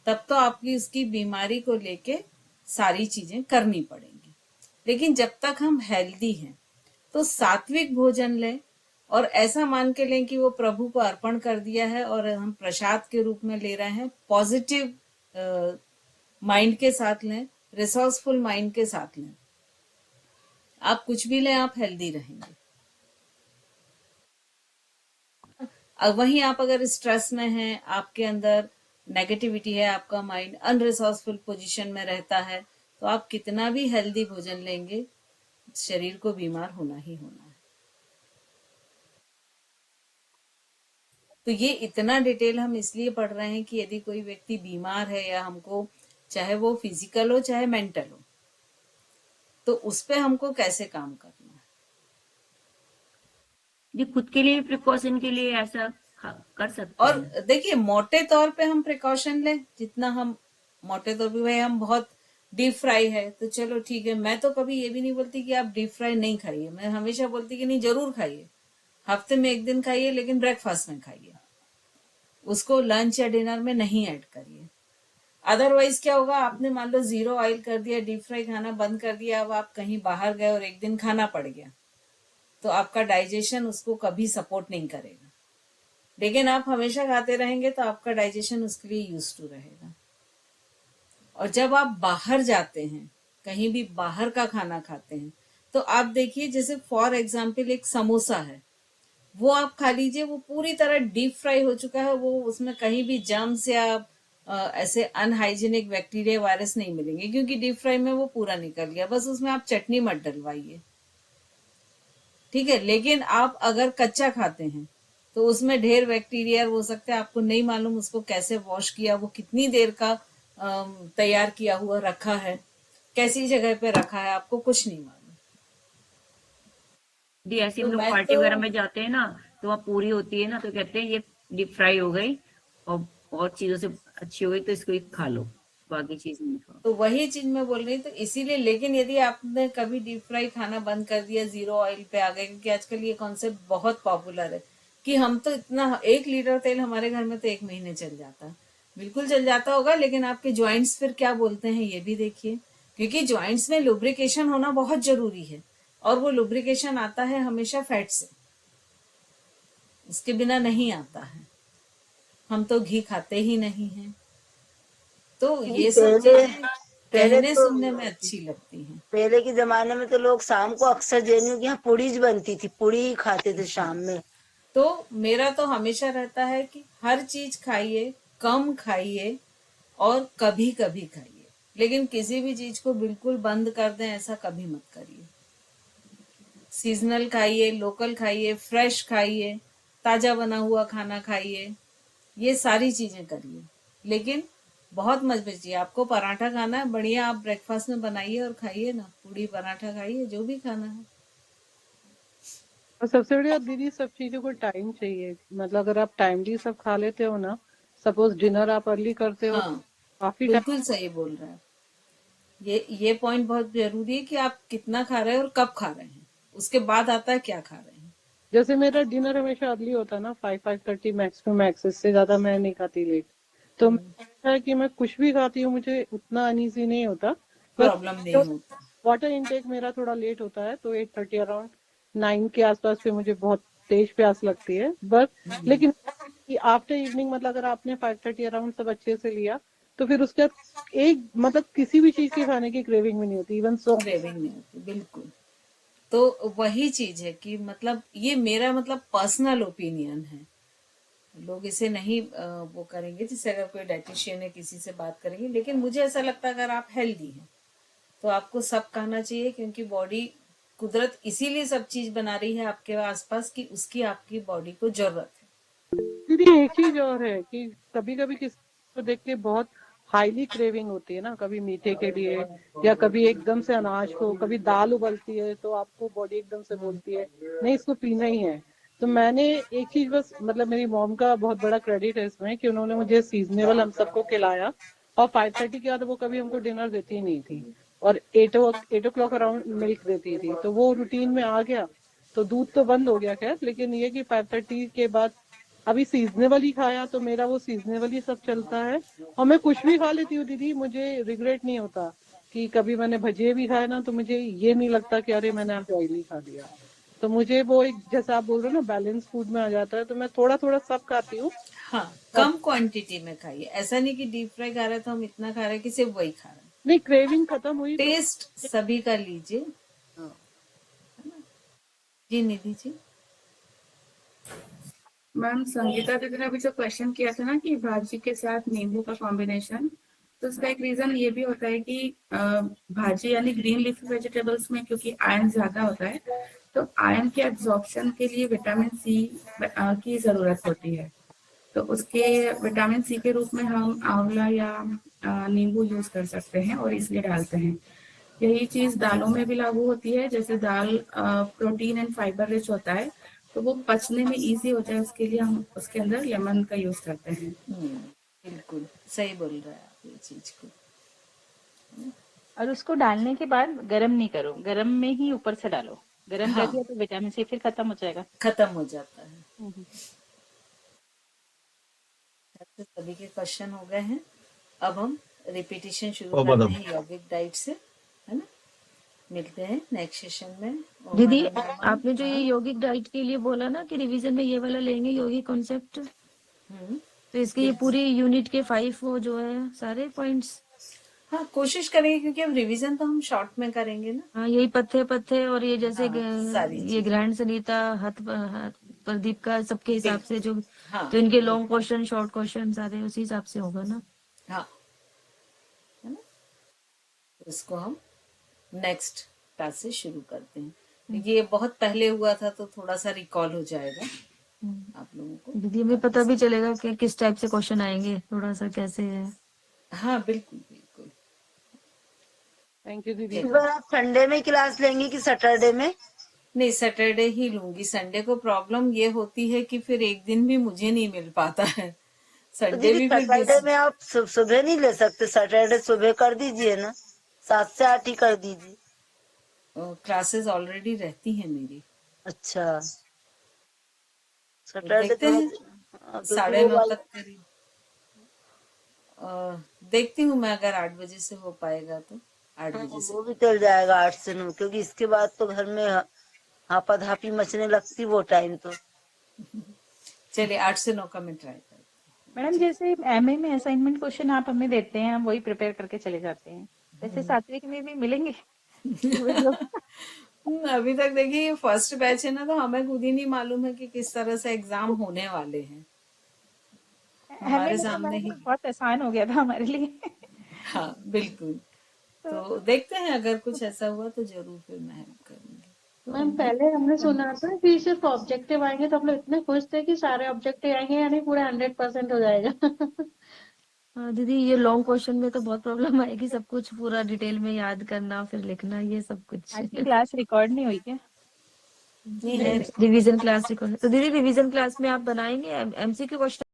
तब तो आपकी उसकी बीमारी को लेके सारी चीजें करनी पड़ेंगी, लेकिन जब तक हम हेल्दी हैं तो सात्विक भोजन लें और ऐसा मान के लें कि वो प्रभु को अर्पण कर दिया है और हम प्रसाद के रूप में ले रहे हैं। पॉजिटिव माइंड के साथ लें, रिसोर्सफुल माइंड के साथ लें। आप कुछ भी लें, आप हेल्दी रहेंगे। अब वहीं आप अगर स्ट्रेस में हैं, आपके अंदर नेगेटिविटी है, आपका माइंड अनरिसोर्सफुल पोजीशन में रहता है, तो आप कितना भी हेल्दी भोजन लेंगे शरीर को बीमार होना ही होना है। तो ये इतना डिटेल हम इसलिए पढ़ रहे हैं कि यदि कोई व्यक्ति बीमार है या हमको, चाहे वो फिजिकल हो चाहे मेंटल हो, तो उस पे हमको कैसे काम करना है। ये खुद के लिए प्रिकॉशन के लिए ऐसा कर सकते और हैं। देखिए मोटे तौर पे हम प्रिकॉशन लें, जितना हम मोटे तौर पे, भाई हम बहुत डीप फ्राई है तो चलो ठीक है, मैं तो कभी ये भी नहीं बोलती कि आप डीप फ्राई नहीं खाइए, मैं हमेशा बोलती कि नहीं जरूर खाइए, हफ्ते में एक दिन खाइए, लेकिन ब्रेकफास्ट में खाइए, उसको लंच या डिनर में नहीं ऐड करिए। अदरवाइज क्या होगा, आपने मान लो 0 ऑयल कर दिया, डीप फ्राई खाना बंद कर दिया, अब आप कहीं बाहर गए और एक दिन खाना पड़ गया, तो आपका डाइजेशन उसको कभी सपोर्ट नहीं करेगा। लेकिन आप हमेशा खाते रहेंगे तो आपका डाइजेशन उसके लिए यूज टू रहेगा। और जब आप बाहर जाते हैं, कहीं भी बाहर का खाना खाते हैं, तो आप देखिए जैसे फॉर एग्जाम्पल एक समोसा है, वो आप खा लीजिए, वो पूरी तरह डीप फ्राई हो चुका है, वो उसमें कहीं भी जर्म्स या ऐसे अनहाइजीनिक बैक्टीरिया वायरस नहीं मिलेंगे, क्योंकि डीप फ्राई में वो पूरा निकल गया, बस उसमें आप चटनी मत डलवाइए, ठीक है। लेकिन आप अगर कच्चा खाते हैं तो उसमें ढेर बैक्टीरिया हो सकते हैं, आपको नहीं मालूम उसको कैसे वॉश किया, वो कितनी देर का तैयार किया हुआ रखा है, कैसी जगह पे रखा है, आपको कुछ नहीं मालूम। जी ऐसे हम तो लोग मैं पार्टी तो वगैरह में जाते हैं ना, तो वहाँ पूरी होती है ना, तो कहते हैं ये डीप फ्राई हो गई और चीजों से अच्छी हो गई, तो इसको ही खा लो, बाकी चीज नहीं खाओ। तो वही चीज मैं बोल रही हूँ, तो इसीलिए, लेकिन यदि आपने कभी डीप फ्राई खाना बंद कर दिया, 0 ऑयल पे आ गए, क्योंकि आजकल ये कॉन्सेप्ट बहुत पॉपुलर है कि हम तो इतना 1 लीटर तेल हमारे घर में तो 1 महीने चल जाता, बिल्कुल चल जाता होगा, लेकिन आपके ज्वाइंट्स फिर क्या बोलते हैं ये भी देखिए, क्योंकि ज्वाइंट्स में लुब्रिकेशन होना बहुत जरूरी है, और वो लुब्रिकेशन आता है हमेशा फैट से, उसके बिना नहीं आता है। हम तो घी खाते ही नहीं हैं, तो ये सब पहले चीजें पहले कहने तो सुनने में अच्छी लगती हैं। पहले के जमाने में तो लोग शाम को अक्सर जेएनयू के यहाँ पूड़ीज बनती थी, पूड़ी ही खाते थे शाम में। तो मेरा तो हमेशा रहता है कि हर चीज खाइए, कम खाइए और कभी कभी खाइए, लेकिन किसी भी चीज को बिल्कुल बंद कर दें ऐसा कभी मत करिए। सीजनल खाइए, लोकल खाइए, फ्रेश खाइए, ताजा बना हुआ खाना खाइए, ये सारी चीजें करिए। लेकिन बहुत मत बचिए, आपको पराठा खाना है, बढ़िया आप ब्रेकफास्ट में बनाइए और खाइए ना, पूड़ी पराठा खाइए, जो भी खाना है। और सबसे बढ़िया दीदी, सब चीजों को टाइम चाहिए, मतलब अगर आप टाइमली सब खा लेते हो ना, सपोज डिनर आप अर्ली करते हो, हाँ, काफी टाइम। बिल्कुल सही बोल रहे हैं। ये पॉइंट बहुत जरूरी है कि आप कितना खा रहे हैं और कब खा रहे हैं, उसके बाद आता है क्या खा रहे हैं। जैसे मेरा डिनर हमेशा अर्ली होता है ना, 5-5:30 मैक्स टू मैक्स, इससे ज्यादा मैं नहीं खाती लेट। तो है कि मैं कुछ भी खाती हूँ, मुझे उतना अनईजी नहीं होता, बस प्रॉब्लम नहीं होता। वाटर इनटेक मेरा थोड़ा लेट होता है, तो 8:30 अराउंड 9 के आसपास पे मुझे बहुत तेज प्यास लगती है बस। लेकिन आफ्टर इवनिंग, मतलब अगर आपने 5:30 अराउंड सब अच्छे से लिया, तो फिर उसके बाद एक मतलब किसी भी चीज के खाने की क्रेविंग भी नहीं होती, इवन सो क्रेविंग नहीं होती, बिल्कुल। तो वही चीज है कि मतलब ये मेरा मतलब पर्सनल ओपिनियन है, लोग इसे नहीं वो करेंगे, जैसे अगर कोई डाइटिशियन है किसी से बात करेंगे, लेकिन मुझे ऐसा लगता है अगर आप हेल्दी हैं तो आपको सब खाना चाहिए, क्योंकि बॉडी, कुदरत इसीलिए सब चीज बना रही है आपके आसपास कि उसकी आपकी बॉडी को जरूरत है। दीदी एक चीज और है कि कभी कभी किसी को देख के बहुत हाईली क्रेविंग होती है ना, कभी मीठे के लिए, या कभी एकदम से अनाज को, कभी दाल उबलती है तो आपको बॉडी एकदम से बोलती है नहीं इसको पीना ही है। तो मैंने एक चीज बस, मतलब मेरी मॉम का बहुत बड़ा क्रेडिट है इसमें कि उन्होंने मुझे सीजनेबल हम सबको खिलाया, और 5:30 के बाद वो कभी हमको डिनर देती ही नहीं थी, और 8 o'clock अराउंड मिल्क देती थी, तो वो रूटीन में आ गया। तो दूध तो बंद हो गया खैर, लेकिन ये कि 5:30 के बाद अभी सीजनेबल ही खाया, तो मेरा वो सीजनेबल ही सब चलता है। और मैं कुछ भी खा लेती हूँ दीदी, मुझे रिग्रेट नहीं होता कि कभी मैंने भजिए भी खाए ना, तो मुझे ये नहीं लगता कि अरे मैंने आज ऑयली खा लिया। तो मुझे वो एक, जैसा आप बोल रहे हो ना, बैलेंस फूड में आ जाता है, तो मैं थोड़ा थोड़ा सब खाती हूँ। हाँ, कम क्वांटिटी में खाइए, ऐसा नहीं कि डीप फ्राई खा रहे हैं तो हम इतना खा रहे हैं कि सिर्फ वही खा रहे हैं। नहीं, क्रेविंग खत्म हुई तो टेस्ट सभी का लीजिए। हाँ। जी निधि जी। मैम संगीता दीदी ने अभी जो क्वेश्चन किया था ना कि भाजी के साथ नींबू का कॉम्बिनेशन, तो उसका एक रीजन ये भी होता है कि भाजी यानी ग्रीन लीफी वेजिटेबल्स में क्योंकि आयरन ज्यादा होता है, तो आयरन के एब्जॉर्प्शन के लिए विटामिन सी की जरूरत होती है। तो उसके विटामिन सी के रूप में हम आंवला या नींबू यूज कर सकते हैं और इसलिए डालते हैं। यही चीज दालों में भी लागू होती है, जैसे दाल प्रोटीन एंड फाइबर रिच होता है, तो वो पचने में इजी हो जाए उसके लिए हम उसके अंदर लेमन का यूज करते हैं। बिल्कुल सही बोल रहे हैं आप ये चीज को। और उसको डालने के बाद गरम नहीं करो, गरम में ही ऊपर से डालो। गरम कर हाँ दिया तो विटामिन सी फिर खत्म हो जाएगा। खत्म हो जाता है। हम्म। तो सभी के क्वेश्चन हो गए हैं। अब हम रिपीटिशन शुरू ओ करते मैडम हैं यौगिक डाइट से, है ना। मिलते हैं नेक्स्ट सेशन में। और दीदी मैडम रमन, आपने जो ये हाँ, यौगिक डाइट के लिए बोला ना कि रिवीजन में ये वाला लेंगे यौगिक कॉन्सेप्ट, तो इसके ये बिल्कुल। पूरी यूनिट के 5 वो जो है सारे पॉइंट्स, हाँ कोशिश करेंगे क्योंकि अब रिवीजन तो हम शॉर्ट में करेंगे ना। हाँ यही पत्थे पत्थे और ये जैसे हाँ सारी ये चीज ग्रैंड सनीता प्रदीप का सबके हिसाब से जो, हाँ तो इनके लॉन्ग क्वेश्चन शॉर्ट क्वेश्चन सारे उसी हिसाब से होगा ना। हाँ, है ना। तो इसको हम नेक्स्ट क्लास से शुरू करते हैं क्योंकि ये बहुत पहले हुआ था तो थोड़ा सा रिकॉल हो जाएगा आप लोगों को। दीदी हमें पता भी चलेगा कि किस टाइप से क्वेश्चन आएंगे, थोड़ा सा कैसे है। हाँ बिल्कुल बिल्कुल। थैंक यू दीदी। इस बार आप संडे में क्लास लेंगी कि सैटरडे में? नहीं सैटरडे ही लूंगी। संडे को प्रॉब्लम ये होती है कि फिर एक दिन भी मुझे नहीं मिल पाता है। तो संडे दीदी भी फिर सैटरडे में आप सुबह नहीं ले सकते? सैटरडे सुबह कर दीजिए ना, 7 से 8 ही कर दीजिए। क्लासेस ऑलरेडी रहती हैं मेरी। अच्छा, तो सैटरडे देखते थोड़ा हैं क्योंकि 9:30 वाला तक करीब। देखती हूँ मैं अगर 8 बजे से हो पाएगा तो 8 बजे से। वो भी चल जाएगा 8 से 9, क्योंकि इसके बाद तो घर में हापाधापी मचने लगती वो टाइम तो। चलिए 8 से 9 का मैं ट्राई करती हूँ। मैडम जैसे एमए में असाइनमेंट क्वेश्चन आप हमें देते हैं, हम वही प्रिपेयर करके चले जाते हैं, वैसे सात्विक में भी मिलेंगे वीडियो? अभी तक देखिए ये फर्स्ट बैच है ना, तो हमें खुद ही नहीं मालूम है कि किस तरह से एग्जाम होने वाले हैं। हमें हमारे मतलब सामने ही। बहुत आसान हो गया था हमारे लिए। हाँ बिल्कुल। तो देखते हैं अगर कुछ ऐसा हुआ तो जरूर फिर मैं हेल्प करूंगी। मैम पहले हमने सुना था कि सिर्फ ऑब्जेक्टिव आएंगे तो हम लोग इतने खुश थे कि सारे ऑब्जेक्टिव आएंगे यानी पूरा 100% हो जाएगा। हाँ दीदी ये लॉन्ग क्वेश्चन में तो बहुत प्रॉब्लम आएगी, सब कुछ पूरा डिटेल में याद करना फिर लिखना ये सब कुछ। आज की क्लास रिकॉर्ड नहीं हुई क्या? ये है रिवीजन क्लास रिकॉर्ड, तो दीदी रिवीजन क्लास में आप बनाएंगे एमसीक्यू क्वेश्चन?